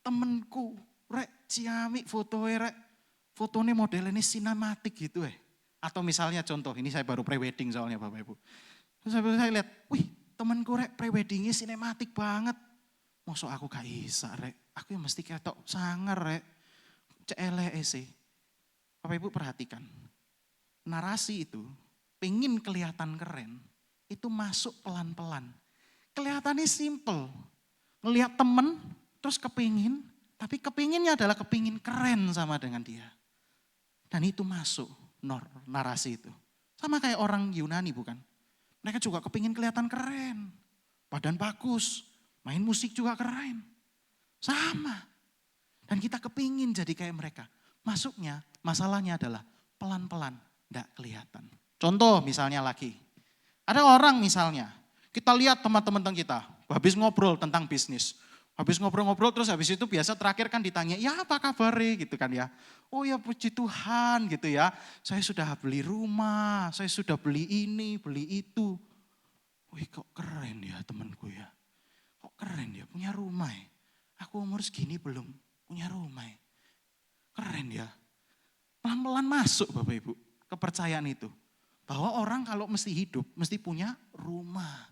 [SPEAKER 4] temenku rek ciamik fotonya model ini sinematik gitu Atau misalnya contoh, ini saya baru pre-wedding soalnya Bapak Ibu. Terus saya lihat, wih temenku rek pre-weddingnya sinematik banget. Masa aku gak bisa rek, aku yang mesti ketok sangar rek. Celek sih. Bapak Ibu perhatikan, narasi itu pengen kelihatan keren, itu masuk pelan-pelan. Kelihatannya simple. Ngelihat temen, terus kepingin, tapi kepinginnya adalah kepingin keren sama dengan dia. Dan itu masuk narasi itu. Sama kayak orang Yunani bukan? Mereka juga kepingin kelihatan keren. Badan bagus, main musik juga keren. Sama. Dan kita kepingin jadi kayak mereka. Masuknya, masalahnya adalah pelan-pelan, enggak kelihatan. Contoh misalnya lagi, ada orang misalnya, kita lihat teman-teman kita, habis ngobrol tentang bisnis. Habis ngobrol-ngobrol terus habis itu biasa terakhir kan ditanya, ya apa kabar gitu kan ya. Oh ya puji Tuhan gitu ya, saya sudah beli rumah, saya sudah beli ini, beli itu. Wih kok keren ya temanku ya, kok keren ya punya rumah ya. Aku umur segini belum punya rumah ya. Keren ya, pelan-pelan masuk Bapak Ibu kepercayaan itu. Bahwa orang kalau mesti hidup, mesti punya rumah,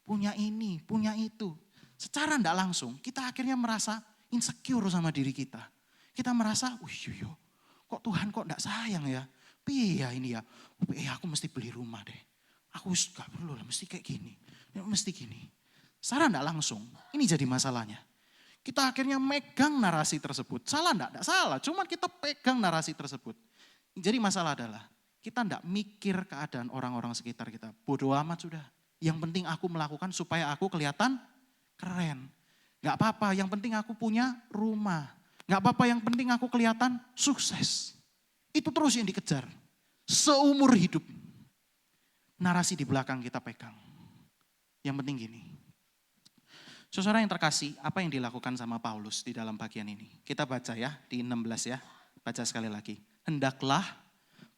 [SPEAKER 4] punya ini, punya itu. Secara tidak langsung, kita akhirnya merasa insecure sama diri kita. Kita merasa, kok Tuhan kok tidak sayang ya? Piye ya ini ya? Aku mesti beli rumah deh. Aku gak perlu lah, mesti kayak gini. Mesti gini. Secara tidak langsung, ini jadi masalahnya. Kita akhirnya megang narasi tersebut. Salah enggak? Enggak salah, cuma kita pegang narasi tersebut. Jadi masalah adalah, kita enggak mikir keadaan orang-orang sekitar kita. Bodoh amat sudah. Yang penting aku melakukan supaya aku kelihatan keren. Enggak apa-apa, yang penting aku punya rumah. Enggak apa-apa, yang penting aku kelihatan sukses. Itu terus yang dikejar. Seumur hidup. Narasi di belakang kita pegang. Yang penting gini. Saudara yang terkasih, apa yang dilakukan sama Paulus di dalam bagian ini? Kita baca ya, di 16 ya. Baca sekali lagi. Hendaklah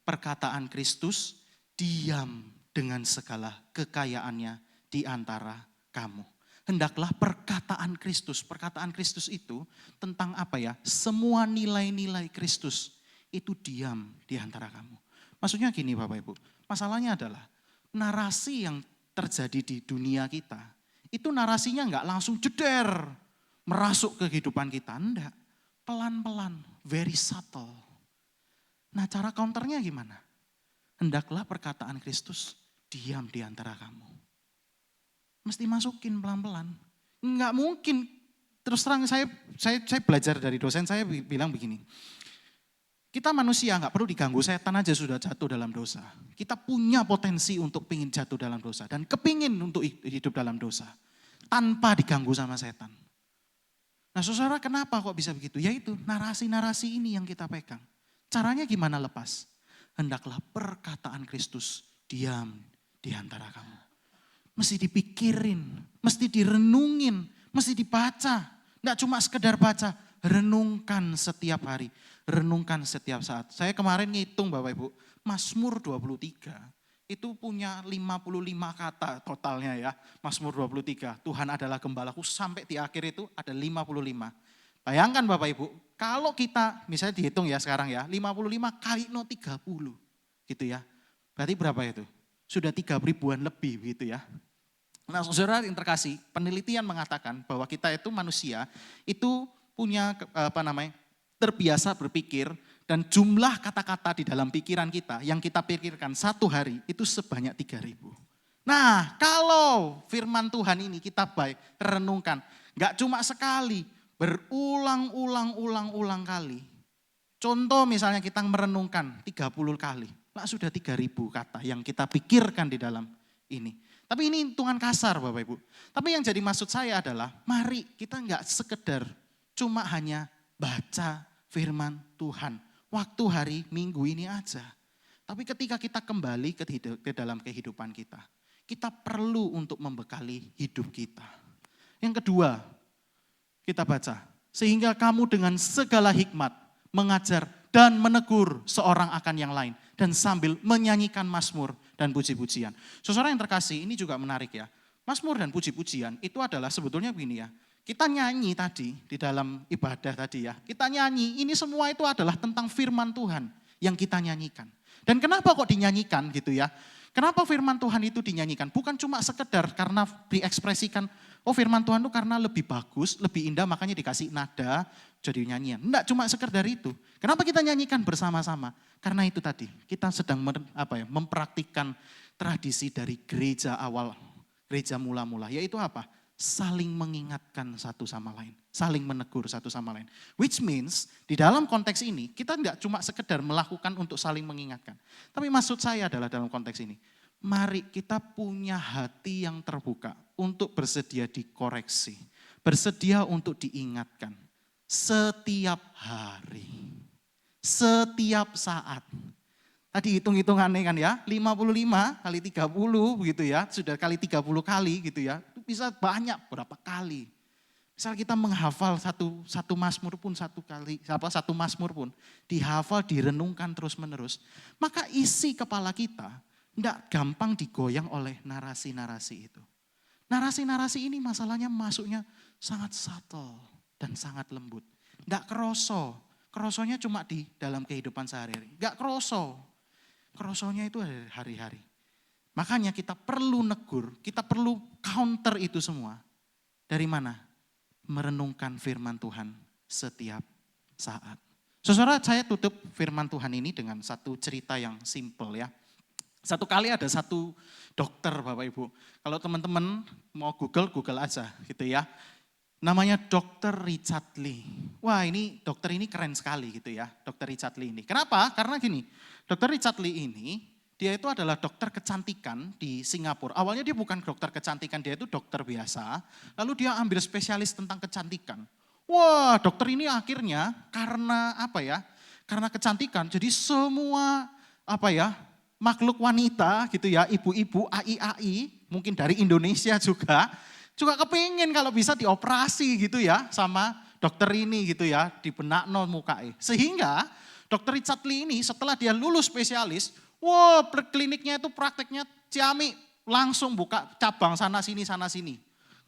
[SPEAKER 4] perkataan Kristus diam dengan segala kekayaannya di antara kamu. Hendaklah perkataan Kristus. Perkataan Kristus itu tentang apa ya? Semua nilai-nilai Kristus itu diam di antara kamu. Maksudnya gini Bapak Ibu, masalahnya adalah narasi yang terjadi di dunia kita, itu narasinya enggak langsung jeder, merasuk ke kehidupan kita. Enggak, pelan-pelan, very subtle. Nah cara counternya gimana? Hendaklah perkataan Kristus diam di antara kamu. Mesti masukin pelan-pelan. Enggak mungkin, terus terang saya belajar dari dosen saya bilang begini. Kita manusia enggak perlu diganggu, setan aja sudah jatuh dalam dosa. Kita punya potensi untuk pingin jatuh dalam dosa dan kepingin untuk hidup dalam dosa. Tanpa diganggu sama setan. Nah saudara kenapa kok bisa begitu? Yaitu narasi-narasi ini yang kita pegang. Caranya gimana lepas? Hendaklah perkataan Kristus diam di antara kamu. Mesti dipikirin, mesti direnungin, mesti dibaca. Enggak cuma sekedar baca, renungkan setiap hari. Renungkan setiap saat. Saya kemarin ngitung Bapak Ibu, Mazmur 23 itu punya 55 kata totalnya ya. Mazmur 23, Tuhan adalah gembalaku, sampai di akhir itu ada 55. Bayangkan Bapak Ibu, kalau kita misalnya dihitung ya sekarang ya, 55 kali 30 gitu ya. Berarti berapa itu? Sudah 3.000-an lebih gitu ya. Nah saudara yang terkasih, penelitian mengatakan bahwa kita itu manusia itu punya terbiasa berpikir dan jumlah kata-kata di dalam pikiran kita yang kita pikirkan satu hari itu sebanyak 3.000. Nah, kalau firman Tuhan ini kita baik renungkan, nggak cuma sekali, berulang-ulang kali. Contoh misalnya kita merenungkan 30 kali, lah sudah 3.000 kata yang kita pikirkan di dalam ini. Tapi ini hitungan kasar Bapak Ibu. Tapi yang jadi maksud saya adalah mari kita nggak sekedar cuma hanya baca firman Tuhan. Waktu hari Minggu ini aja. Tapi ketika kita kembali ke dalam kehidupan kita, kita perlu untuk membekali hidup kita. Yang kedua, kita baca. Sehingga kamu dengan segala hikmat mengajar dan menegur seorang akan yang lain. Dan sambil menyanyikan mazmur dan puji-pujian. Saudara yang terkasih, ini juga menarik ya. Mazmur dan puji-pujian itu adalah sebetulnya begini ya. Kita nyanyi tadi di dalam ibadah tadi ya. Kita nyanyi, ini semua itu adalah tentang firman Tuhan yang kita nyanyikan. Dan kenapa kok dinyanyikan gitu ya? Kenapa firman Tuhan itu dinyanyikan? Bukan cuma sekedar karena diekspresikan, oh firman Tuhan itu karena lebih bagus, lebih indah makanya dikasih nada jadi nyanyian. Enggak cuma sekedar itu. Kenapa kita nyanyikan bersama-sama? Karena itu tadi, kita sedang mempraktikkan tradisi dari gereja awal, gereja mula-mula. Yaitu apa? Saling mengingatkan satu sama lain, saling menegur satu sama lain. Which means di dalam konteks ini kita tidak cuma sekedar melakukan untuk saling mengingatkan. Tapi maksud saya adalah dalam konteks ini, mari kita punya hati yang terbuka untuk bersedia dikoreksi, bersedia untuk diingatkan setiap hari, setiap saat. Tadi hitung-hitungannya kan ya, 55 kali 30 begitu ya, sudah kali 30 kali gitu ya, itu bisa banyak berapa kali. Misal kita menghafal satu mazmur pun satu mazmur pun dihafal, direnungkan terus-menerus, maka isi kepala kita tidak gampang digoyang oleh narasi-narasi itu. Narasi-narasi ini masalahnya masuknya sangat subtle dan sangat lembut. Tidak kerosonya cuma di dalam kehidupan sehari-hari, tidak kerosonya itu hari-hari. Makanya kita perlu negur, kita perlu counter itu semua. Dari mana? Merenungkan firman Tuhan setiap saat. Saudara, saya tutup firman Tuhan ini dengan satu cerita yang simple ya. Satu kali ada satu dokter Bapak Ibu. Kalau teman-teman mau Google aja gitu ya. Namanya Dr. Richard Lee. Wah ini dokter ini keren sekali gitu ya, Dr. Richard Lee ini. Kenapa? Karena gini, Dr. Richard Lee ini, dia itu adalah dokter kecantikan di Singapura. Awalnya dia bukan dokter kecantikan, dia itu dokter biasa. Lalu dia ambil spesialis tentang kecantikan. Wah dokter ini akhirnya karena apa ya, karena kecantikan, jadi semua apa ya, makhluk wanita gitu ya, ibu-ibu, ai-ai, mungkin dari Indonesia juga kepingin kalau bisa dioperasi gitu ya sama dokter ini gitu ya, dibenakno mukanya. Sehingga dokter Richard Lee ini setelah dia lulus spesialis, wah kliniknya itu prakteknya ciamik, langsung buka cabang sana sini.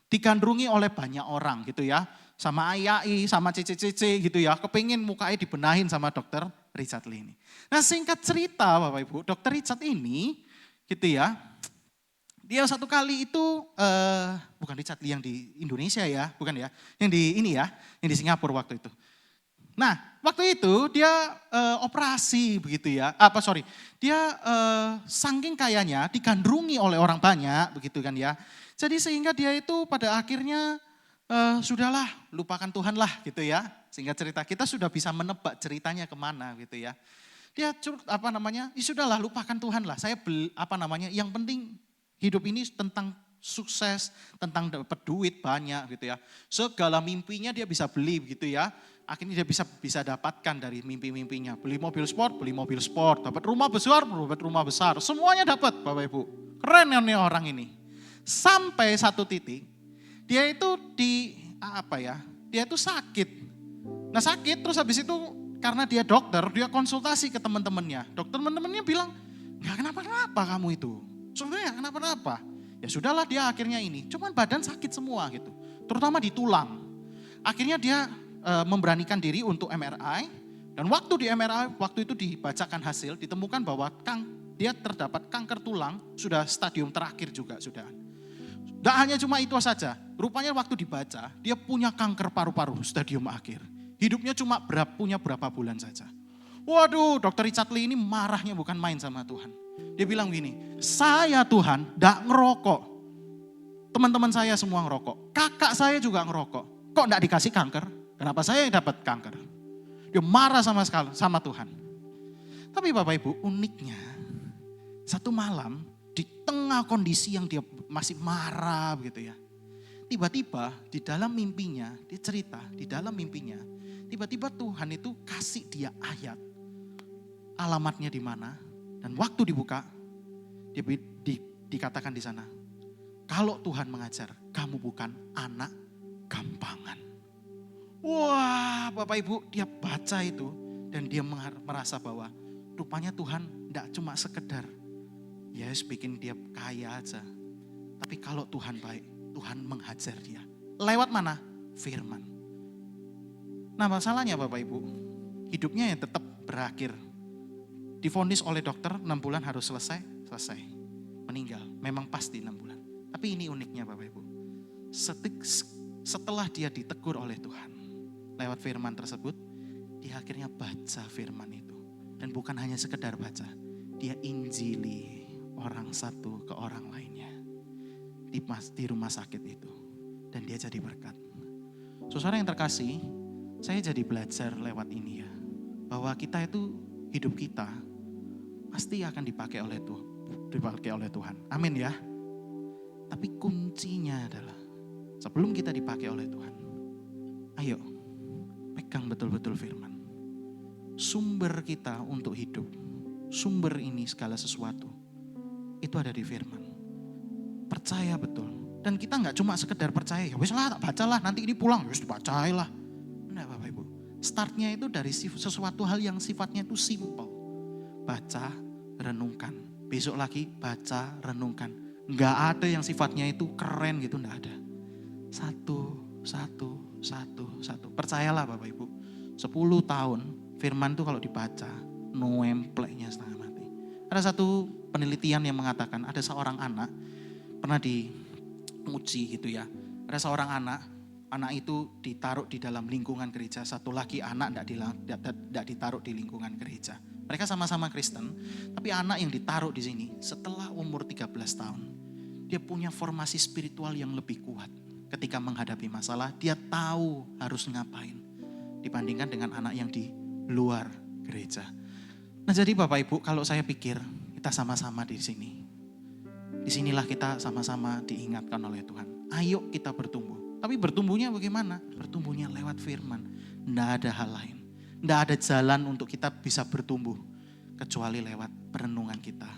[SPEAKER 4] Digandrungi oleh banyak orang gitu ya, sama ayai, sama cece gitu ya, kepingin mukanya dibenahin sama dokter Richard Lee ini. Nah singkat cerita Bapak Ibu, dokter Richard ini gitu ya, dia satu kali itu, bukan Richard Lee yang di Indonesia ya, bukan ya, yang di ini ya, yang di Singapura waktu itu. Nah, waktu itu dia operasi begitu ya, dia saking kayanya digandrungi oleh orang banyak begitu kan ya. Jadi sehingga dia itu pada akhirnya sudahlah lupakan Tuhan lah gitu ya. Sehingga cerita kita sudah bisa menebak ceritanya kemana gitu ya. Dia ya sudahlah lupakan Tuhan lah, yang penting hidup ini tentang sukses, tentang dapat duit banyak gitu ya. Segala mimpinya dia bisa beli gitu ya. Akhirnya dia bisa dapatkan dari mimpi-mimpinya. Beli mobil sport, dapat rumah besar. Semuanya dapat Bapak Ibu. Keren nih orang ini. Sampai satu titik, dia itu dia itu sakit. Nah sakit terus habis itu karena dia dokter, dia konsultasi ke teman-temannya. Teman-temannya bilang, nggak kenapa-kenapa kamu itu. Sebenarnya kenapa-napa? Ya sudahlah dia akhirnya ini, cuman badan sakit semua gitu. Terutama di tulang. Akhirnya dia memberanikan diri untuk MRI. Dan waktu di MRI, waktu itu dibacakan hasil, ditemukan bahwa dia terdapat kanker tulang, sudah stadium terakhir juga sudah. Tidak hanya cuma itu saja, rupanya waktu dibaca, dia punya kanker paru-paru stadium akhir. Hidupnya cuma punya berapa bulan saja. Waduh, Dr. Richard Lee ini marahnya bukan main sama Tuhan. Dia bilang gini, saya Tuhan gak ngerokok. Teman-teman saya semua ngerokok. Kakak saya juga ngerokok. Kok gak dikasih kanker? Kenapa saya yang dapat kanker? Dia marah sama Tuhan. Tapi Bapak Ibu, uniknya satu malam di tengah kondisi yang dia masih marah begitu ya. Tiba-tiba di dalam mimpinya, dia cerita di dalam mimpinya, tiba-tiba Tuhan itu kasih dia ayat. Alamatnya di mana? Dan waktu dibuka, dikatakan di sana, kalau Tuhan mengajar, kamu bukan anak gampangan. Wah, Bapak Ibu, dia baca itu dan dia merasa bahwa rupanya Tuhan tidak cuma sekedar bikin dia kaya aja. Tapi kalau Tuhan baik, Tuhan menghajar dia. Lewat mana? Firman. Nah, masalahnya Bapak Ibu, hidupnya yang tetap berakhir. Divonis oleh dokter 6 bulan harus selesai. Meninggal, memang pasti 6 bulan. Tapi ini uniknya Bapak Ibu. Setelah dia ditegur oleh Tuhan, lewat firman tersebut, dia akhirnya baca firman itu. Dan bukan hanya sekedar baca, dia injili orang satu ke orang lainnya. Di rumah sakit itu. Dan dia jadi berkat. Saudara yang terkasih, saya jadi belajar lewat ini ya. Bahwa kita itu, hidup kita pasti akan dipakai oleh Tuhan. Amin ya. Tapi kuncinya adalah sebelum kita dipakai oleh Tuhan, ayo pegang betul-betul firman. Sumber kita untuk hidup, sumber ini segala sesuatu, itu ada di firman. Percaya betul. Dan kita gak cuma sekedar percaya, ya wis lah tak bacalah, nanti ini pulang, wis bacailah. Enggak Bapak Ibu. Startnya itu dari sesuatu hal yang sifatnya itu simple. Baca, renungkan. Besok lagi baca, renungkan. Gak ada yang sifatnya itu keren gitu, gak ada. Satu. Percayalah Bapak Ibu. 10 tahun firman itu kalau dibaca, noempleknya setengah mati. Ada satu penelitian yang mengatakan ada seorang anak, pernah diuji gitu ya. Ada seorang anak itu ditaruh di dalam lingkungan gereja. Satu lagi anak tidak ditaruh di lingkungan gereja. Mereka sama-sama Kristen, tapi anak yang ditaruh di sini setelah umur 13 tahun, dia punya formasi spiritual yang lebih kuat. Ketika menghadapi masalah, dia tahu harus ngapain. Dibandingkan dengan anak yang di luar gereja. Nah jadi Bapak Ibu, kalau saya pikir kita sama-sama di sini. Disinilah kita sama-sama diingatkan oleh Tuhan. Ayo kita bertumbuh. Tapi bertumbuhnya bagaimana? Bertumbuhnya lewat firman. Tidak ada hal lain. Tidak ada jalan untuk kita bisa bertumbuh. Kecuali lewat perenungan kita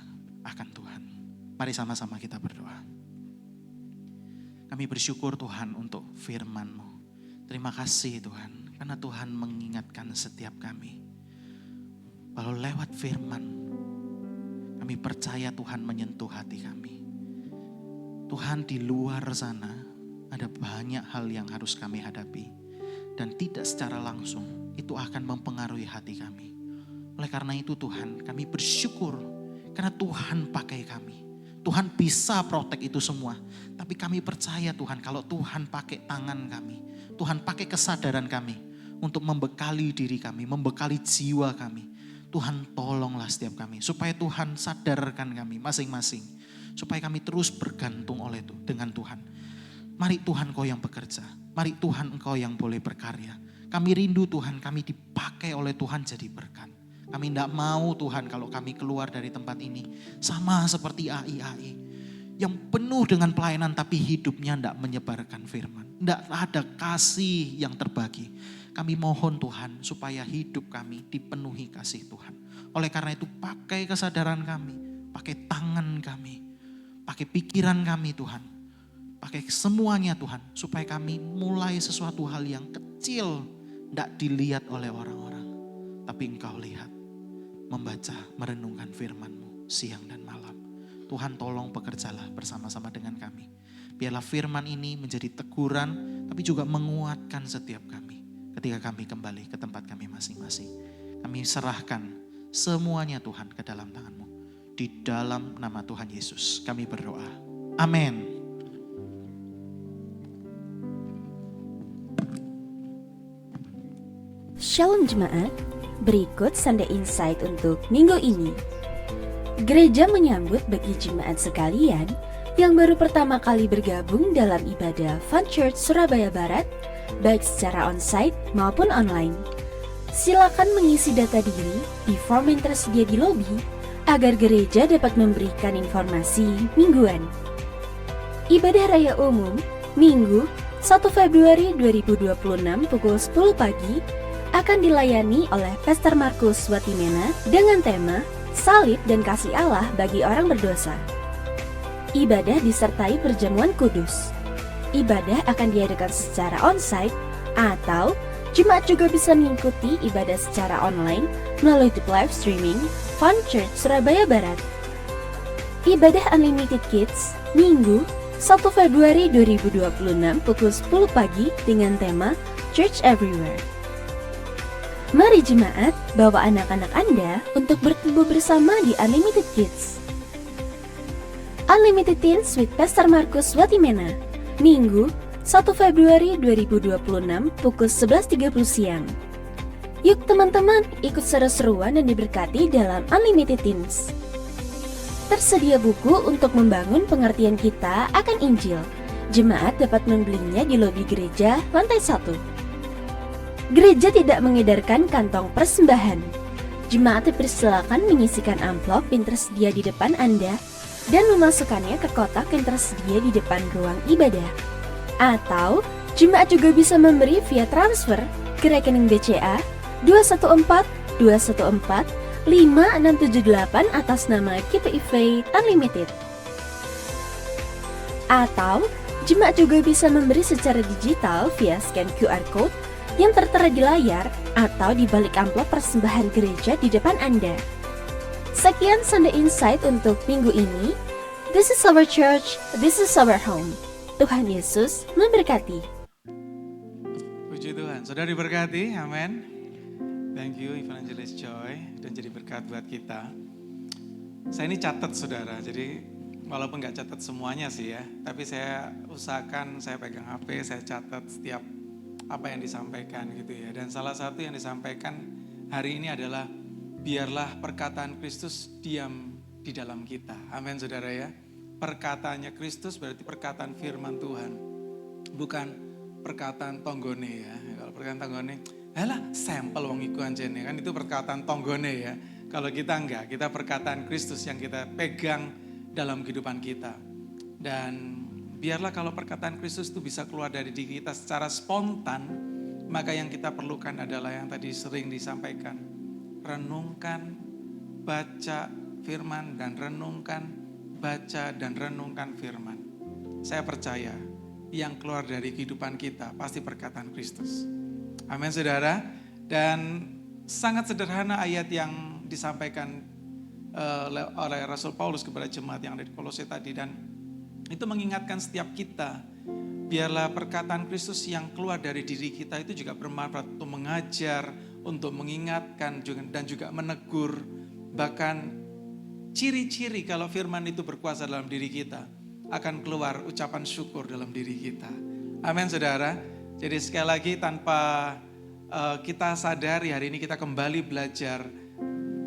[SPEAKER 4] akan Tuhan. Mari sama-sama kita berdoa. Kami bersyukur Tuhan untuk firman-Mu. Terima kasih Tuhan. Karena Tuhan mengingatkan setiap kami. Kalau lewat firman, kami percaya Tuhan menyentuh hati kami. Tuhan di luar sana ada banyak hal yang harus kami hadapi. Dan tidak secara langsung itu akan mempengaruhi hati kami. Oleh karena itu Tuhan, kami bersyukur karena Tuhan pakai kami. Tuhan bisa protek itu semua. Tapi kami percaya Tuhan kalau Tuhan pakai tangan kami. Tuhan pakai kesadaran kami untuk membekali diri kami, membekali jiwa kami. Tuhan tolonglah setiap kami supaya Tuhan sadarkan kami masing-masing. Supaya kami terus bergantung dengan Tuhan. Mari Tuhan Engkau yang bekerja. Mari Tuhan Engkau yang boleh berkarya. Kami rindu Tuhan, kami dipakai oleh Tuhan jadi berkat. Kami tidak mau Tuhan kalau kami keluar dari tempat ini sama seperti AI. Yang penuh dengan pelayanan tapi hidupnya tidak menyebarkan firman. Tidak ada kasih yang terbagi. Kami mohon Tuhan supaya hidup kami dipenuhi kasih Tuhan. Oleh karena itu pakai kesadaran kami, pakai tangan kami, pakai pikiran kami Tuhan. Pakai semuanya Tuhan supaya kami mulai sesuatu hal yang kecil tidak dilihat oleh orang-orang. Tapi Engkau lihat, membaca, merenungkan firman-Mu siang dan malam. Tuhan tolong bekerjalah bersama-sama dengan kami. Biarlah firman ini menjadi teguran tapi juga menguatkan setiap kami. Ketika kami kembali ke tempat kami masing-masing. Kami serahkan semuanya Tuhan ke dalam tangan-Mu. Di dalam nama Tuhan Yesus kami berdoa. Amin.
[SPEAKER 5] Shalom Jemaat, berikut Sunday Insight untuk minggu ini. Gereja menyambut bagi jemaat sekalian yang baru pertama kali bergabung dalam ibadah Fun Church Surabaya Barat, baik secara onsite maupun online. Silakan mengisi data diri di form yang tersedia di lobi agar gereja dapat memberikan informasi mingguan. Ibadah Raya Umum, Minggu 1 Februari 2026 pukul 10 pagi akan dilayani oleh Pastor Markus Watimena dengan tema Salib dan Kasih Allah bagi Orang Berdosa. Ibadah disertai perjamuan kudus. Ibadah akan diadakan secara onsite atau jemaat juga bisa mengikuti ibadah secara online melalui live streaming Fun Church Surabaya Barat. Ibadah Unlimited Kids, Minggu 1 Februari 2026 pukul 10 pagi dengan tema Church Everywhere. Mari jemaat bawa anak-anak Anda untuk bertumbuh bersama di Unlimited Kids. Unlimited Teens with Pastor Markus Watimena, Minggu 1 Februari 2026 pukul 11.30 siang. Yuk teman-teman ikut seru-seruan dan diberkati dalam Unlimited Teens. Tersedia buku untuk membangun pengertian kita akan Injil. Jemaat dapat membelinya di lobi gereja lantai 1. Gereja tidak mengedarkan kantong persembahan. Jemaat dipersilakan mengisikan amplop yang tersedia di depan Anda dan memasukkannya ke kotak yang tersedia di depan ruang ibadah. Atau, jemaat juga bisa memberi via transfer ke rekening BCA 214-214-5678 atas nama KPI Unlimited. Atau, jemaat juga bisa memberi secara digital via scan QR Code yang tertera di layar atau di balik amplop persembahan gereja di depan Anda. Sekian Sunday Insight untuk minggu ini. This is our church, this is our home. Tuhan Yesus memberkati.
[SPEAKER 2] Puji Tuhan, saudara diberkati, amin. Thank you Evangelist Joy, dan jadi berkat buat kita. Saya ini catat saudara, jadi walaupun nggak catat semuanya sih ya, tapi saya usahakan saya pegang HP, saya catat setiap apa yang disampaikan gitu ya. Dan salah satu yang disampaikan hari ini adalah biarlah perkataan Kristus diam di dalam kita. Amin saudara ya. Perkataannya Kristus berarti perkataan firman Tuhan. Bukan perkataan tonggone ya. Kalau perkataan tonggone, alah sampel wong iku anjene kan itu perkataan tonggone ya. Kalau kita enggak, kita perkataan Kristus yang kita pegang dalam kehidupan kita. Dan biarlah kalau perkataan Kristus itu bisa keluar dari diri kita secara spontan, maka yang kita perlukan adalah yang tadi sering disampaikan. Renungkan, baca firman dan renungkan, baca dan renungkan firman. Saya percaya yang keluar dari kehidupan kita pasti perkataan Kristus. Amin saudara. Dan sangat sederhana ayat yang disampaikan oleh Rasul Paulus kepada jemaat yang ada di Kolose tadi, dan itu mengingatkan setiap kita, biarlah perkataan Kristus yang keluar dari diri kita itu juga bermanfaat untuk mengajar, untuk mengingatkan dan juga menegur. Bahkan ciri-ciri kalau firman itu berkuasa dalam diri kita, akan keluar ucapan syukur dalam diri kita. Amin saudara. Jadi sekali lagi tanpa kita sadari hari ini kita kembali belajar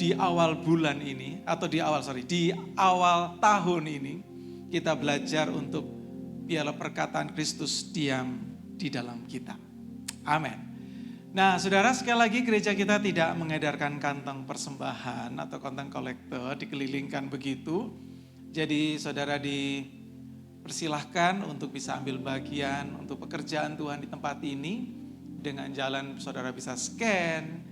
[SPEAKER 2] di awal bulan ini, atau di awal tahun ini, kita belajar untuk biarlah perkataan Kristus diam di dalam kita. Amin. Nah saudara, sekali lagi gereja kita tidak mengedarkan kantong persembahan atau kantong kolektor, dikelilingkan begitu. Jadi saudara dipersilahkan untuk bisa ambil bagian untuk pekerjaan Tuhan di tempat ini. Dengan jalan saudara bisa scan,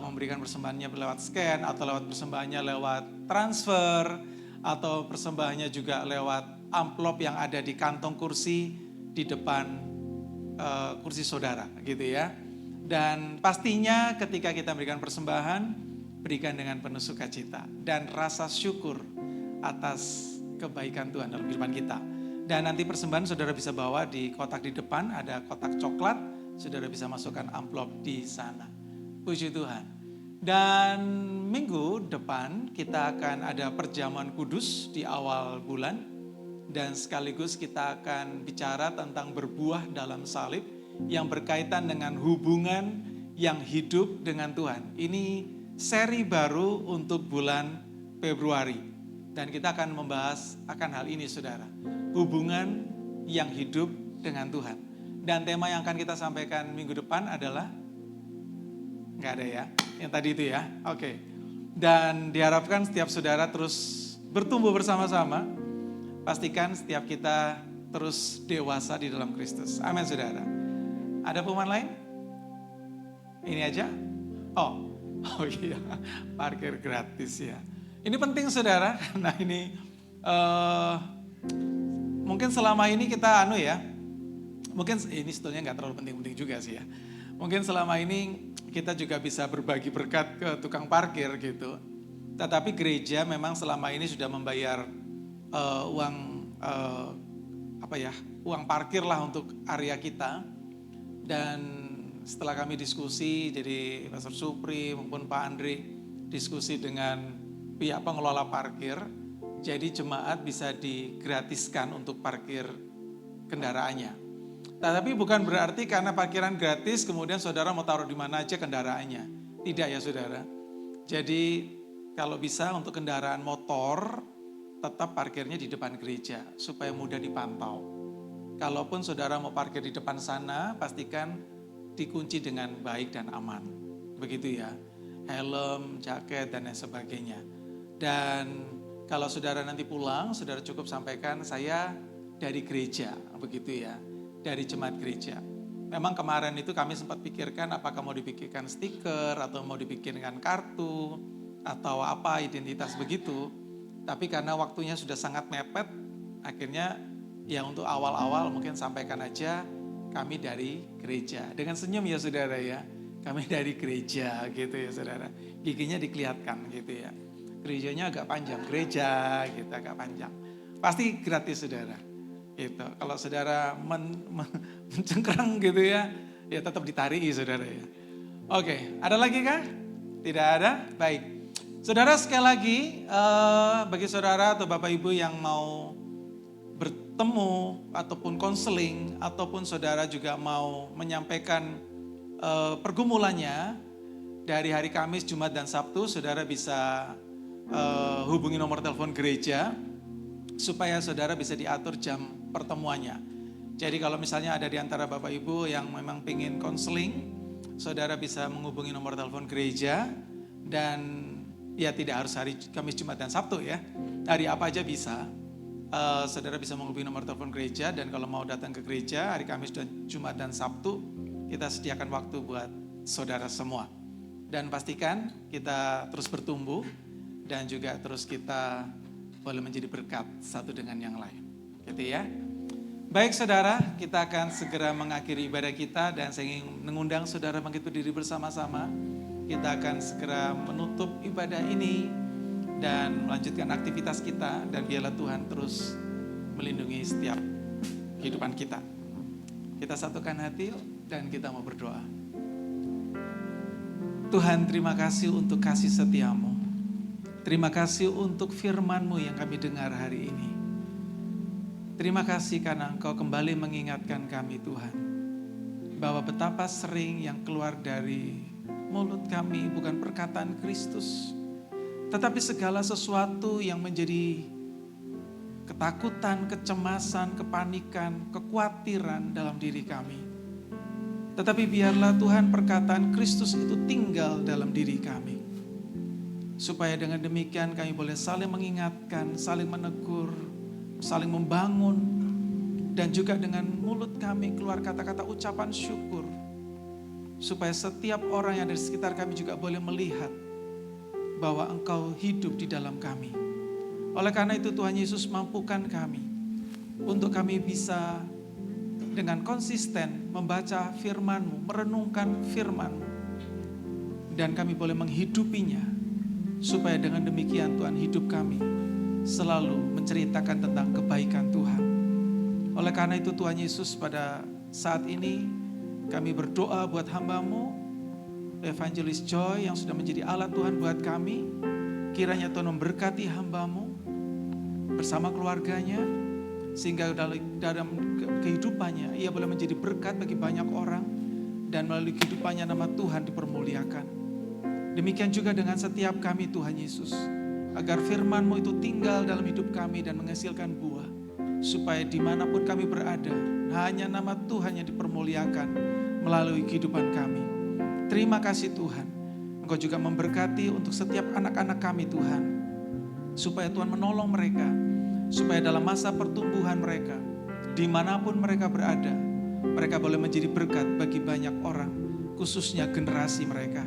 [SPEAKER 2] memberikan persembahannya lewat scan, atau lewat persembahannya lewat transfer, atau persembahannya juga lewat amplop yang ada di kantong kursi di depan kursi saudara gitu ya. Dan pastinya ketika kita memberikan persembahan, berikan dengan penuh sukacita dan rasa syukur atas kebaikan Tuhan dalam kehidupan kita. Dan nanti persembahan saudara bisa bawa di kotak di depan, ada kotak coklat, saudara bisa masukkan amplop di sana. Puji Tuhan. Dan minggu depan kita akan ada perjamuan kudus di awal bulan. Dan sekaligus kita akan bicara tentang berbuah dalam salib yang berkaitan dengan hubungan yang hidup dengan Tuhan. Ini seri baru untuk bulan Februari. Dan kita akan membahas akan hal ini saudara. Hubungan yang hidup dengan Tuhan. Dan tema yang akan kita sampaikan minggu depan adalah, nggak ada ya, yang tadi itu ya, oke. Dan diharapkan setiap saudara terus bertumbuh bersama-sama. Pastikan setiap kita terus dewasa di dalam Kristus. Amin saudara. Ada pengumuman lain? Ini aja? Oh iya, parkir gratis ya. Ini penting saudara, karena ini mungkin selama ini kita mungkin ini sebetulnya nggak terlalu penting-penting juga sih ya. Mungkin selama ini kita juga bisa berbagi berkat ke tukang parkir gitu. Tetapi gereja memang selama ini sudah membayar uang parkir lah untuk area kita. Dan setelah kami diskusi, jadi Pastor Supri maupun Pak Andri diskusi dengan pihak pengelola parkir, jadi jemaat bisa digratiskan untuk parkir kendaraannya. Tetapi bukan berarti karena parkiran gratis kemudian saudara mau taruh di mana aja kendaraannya. Tidak ya saudara. Jadi kalau bisa untuk kendaraan motor tetap parkirnya di depan gereja supaya mudah dipantau. Kalaupun saudara mau parkir di depan sana, pastikan dikunci dengan baik dan aman. Begitu ya, helm, jaket, dan lain sebagainya. Dan kalau saudara nanti pulang, saudara cukup sampaikan saya dari gereja, begitu ya, dari jemaat gereja. Memang kemarin itu kami sempat pikirkan apakah mau dipikirkan stiker atau mau dipikirkan kartu atau apa identitas begitu. Tapi karena waktunya sudah sangat mepet, akhirnya ya untuk awal-awal mungkin sampaikan aja kami dari gereja. Dengan senyum ya saudara ya, kami dari gereja gitu ya saudara. Giginya dikelihatkan gitu ya. Gerejanya agak panjang, gereja gitu agak panjang. Pasti gratis saudara. Gitu. Kalau saudara mencengkrang gitu ya tetap ditariki saudara ya. Oke, ada lagi kah? Tidak ada? Baik. Saudara sekali lagi, bagi saudara atau Bapak Ibu yang mau bertemu ataupun konseling ataupun saudara juga mau menyampaikan pergumulannya dari hari Kamis, Jumat dan Sabtu, saudara bisa hubungi nomor telepon gereja supaya saudara bisa diatur jam pertemuannya. Jadi kalau misalnya ada di antara Bapak Ibu yang memang pengen konseling, saudara bisa menghubungi nomor telepon gereja dan ya tidak harus hari Kamis, Jumat dan Sabtu ya. Hari apa aja bisa. Saudara bisa menghubungi nomor telepon gereja dan kalau mau datang ke gereja hari Kamis dan Jumat dan Sabtu kita sediakan waktu buat saudara semua. Dan pastikan kita terus bertumbuh dan juga terus kita boleh menjadi berkat satu dengan yang lain. Gitu ya. Baik saudara, kita akan segera mengakhiri ibadah kita dan saya ingin mengundang saudara bangkit berdiri bersama-sama. Kita akan segera menutup ibadah ini dan melanjutkan aktivitas kita dan biarlah Tuhan terus melindungi setiap kehidupan kita. Kita satukan hati dan kita mau berdoa. Tuhan, terima kasih untuk kasih setiamu. Terima kasih untuk firman-Mu yang kami dengar hari ini. Terima kasih karena Engkau kembali mengingatkan kami Tuhan, bahwa betapa sering yang keluar dari mulut kami bukan perkataan Kristus, tetapi segala sesuatu yang menjadi ketakutan, kecemasan, kepanikan, kekhawatiran dalam diri kami. Tetapi biarlah Tuhan perkataan Kristus itu tinggal dalam diri kami. Supaya dengan demikian kami boleh saling mengingatkan, saling menegur, saling membangun. Dan juga dengan mulut kami keluar kata-kata ucapan syukur. Supaya setiap orang yang ada di sekitar kami juga boleh melihat bahwa Engkau hidup di dalam kami. Oleh karena itu Tuhan Yesus mampukan kami untuk kami bisa dengan konsisten membaca firman-Mu, merenungkan firman-Mu. Dan kami boleh menghidupinya supaya dengan demikian Tuhan hidup kami selalu menceritakan tentang kebaikan Tuhan. Oleh karena itu Tuhan Yesus pada saat ini kami berdoa buat hamba-Mu, Evangelis Joy yang sudah menjadi alat Tuhan buat kami. Kiranya Tuhan memberkati hamba-Mu bersama keluarganya. Sehingga dalam kehidupannya ia boleh menjadi berkat bagi banyak orang. dan melalui kehidupannya nama Tuhan dipermuliakan. Demikian juga dengan setiap kami Tuhan Yesus, agar firman-Mu itu tinggal dalam hidup kami dan menghasilkan buah, supaya dimanapun kami berada, hanya nama Tuhan yang dipermuliakan melalui kehidupan kami. Terima kasih Tuhan, Engkau juga memberkati untuk setiap anak-anak kami Tuhan, supaya Tuhan menolong mereka, supaya dalam masa pertumbuhan mereka, dimanapun mereka berada, mereka boleh menjadi berkat bagi banyak orang, khususnya generasi mereka.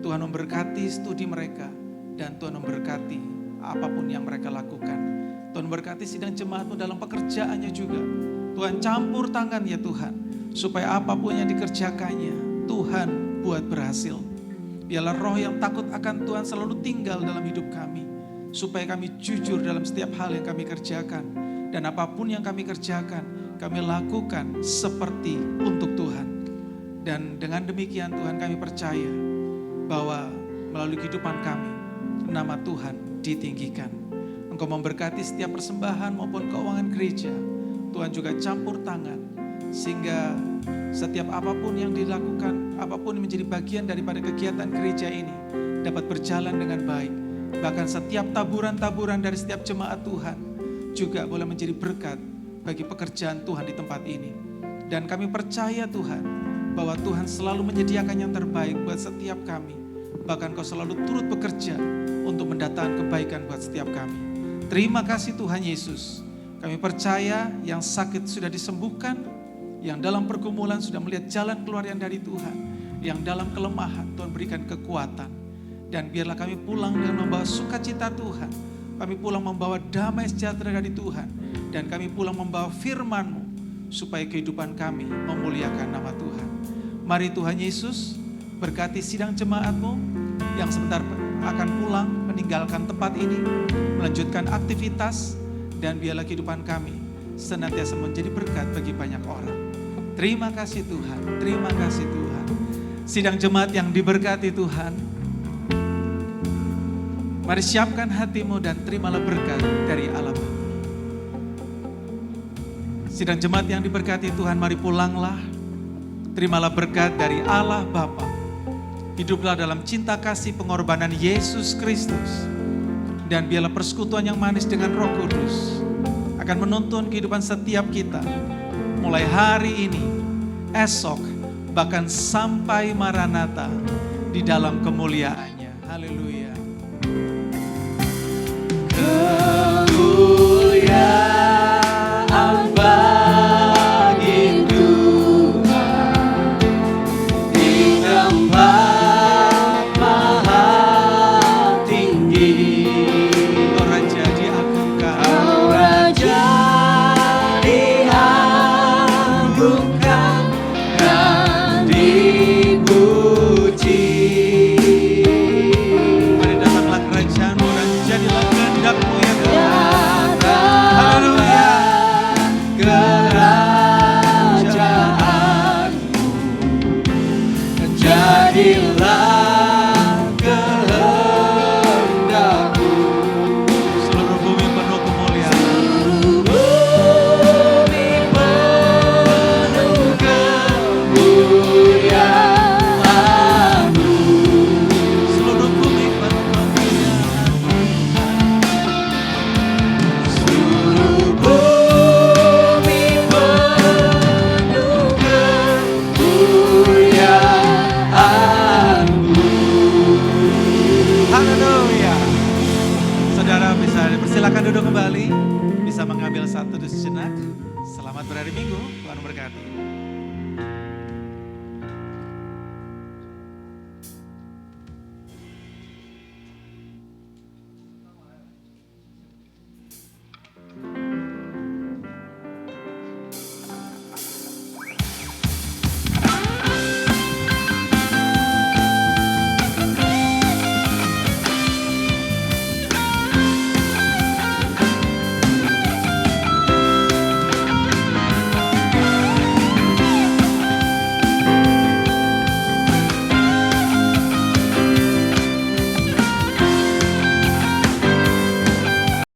[SPEAKER 2] Tuhan memberkati studi mereka, dan Tuhan memberkati apapun yang mereka lakukan. Tuhan berkati sidang jemaat-Mu dalam pekerjaannya juga. Tuhan campur tangan ya Tuhan, supaya apapun yang dikerjakannya, Tuhan buat berhasil. Biarlah roh yang takut akan Tuhan selalu tinggal dalam hidup kami, supaya kami jujur dalam setiap hal yang kami kerjakan. Dan apapun yang kami kerjakan, kami lakukan seperti untuk Tuhan. Dan dengan demikian Tuhan kami percaya bahwa melalui kehidupan kami, nama Tuhan ditinggikan. Engkau memberkati setiap persembahan maupun keuangan gereja. Tuhan juga campur tangan, sehingga setiap apapun yang dilakukan, apapun yang menjadi bagian daripada kegiatan gereja ini dapat berjalan dengan baik. Bahkan setiap taburan-taburan dari setiap jemaat Tuhan juga boleh menjadi berkat bagi pekerjaan Tuhan di tempat ini. Dan kami percaya Tuhan, bahwa Tuhan selalu menyediakan yang terbaik buat setiap kami. Bahkan Kau selalu turut bekerja untuk mendatangkan kebaikan buat setiap kami. Terima kasih Tuhan Yesus. Kami percaya yang sakit sudah disembuhkan, yang dalam pergumulan sudah melihat jalan keluar yang dari Tuhan, yang dalam kelemahan Tuhan berikan kekuatan. Dan biarlah kami pulang dengan membawa sukacita Tuhan. Kami pulang membawa damai sejahtera dari Tuhan. Dan kami pulang membawa firman-Mu, supaya kehidupan kami memuliakan nama Tuhan. Mari Tuhan Yesus berkati sidang jemaat-Mu yang sebentar akan pulang meninggalkan tempat ini, melanjutkan aktivitas, dan biarlah kehidupan kami senantiasa menjadi berkat bagi banyak orang. Terima kasih Tuhan, terima kasih Tuhan. Sidang jemaat yang diberkati Tuhan, mari siapkan hatimu dan terimalah berkat dari Allah Bapa. Sidang jemaat yang diberkati Tuhan, mari pulanglah. Terimalah berkat dari Allah Bapa. Hiduplah dalam cinta kasih pengorbanan Yesus Kristus. Dan biarlah persekutuan yang manis dengan Roh Kudus akan menuntun kehidupan setiap kita. Mulai hari ini, esok, bahkan sampai Maranatha di dalam kemuliaannya. Haleluya.
[SPEAKER 1] Kemuliaan bagi Tuhan di tempat maha tinggi.
[SPEAKER 2] Kau Raja diagungkan.
[SPEAKER 1] Kau Raja diagungkan dan dipuji.
[SPEAKER 2] Mari datanglah kerajaan-Mu dan jadilah kehendak-Mu ya Tuhan.
[SPEAKER 1] Haleluya. Kerajaanmu jadilah kehendak-Mu.
[SPEAKER 2] Seluruh bumi penuh kemuliaan.
[SPEAKER 1] Bumi penuh kemuliaan-Mu.
[SPEAKER 2] Seluruh bumi penuh kemuliaan.
[SPEAKER 1] Seluruh bumi penuh kemuliaan-Mu.
[SPEAKER 2] Haleluya. Saudara bisa dipersilakan duduk kembali. Bisa mengambil satu sejenak. Selamat berhari Minggu. Tuhan memberkati.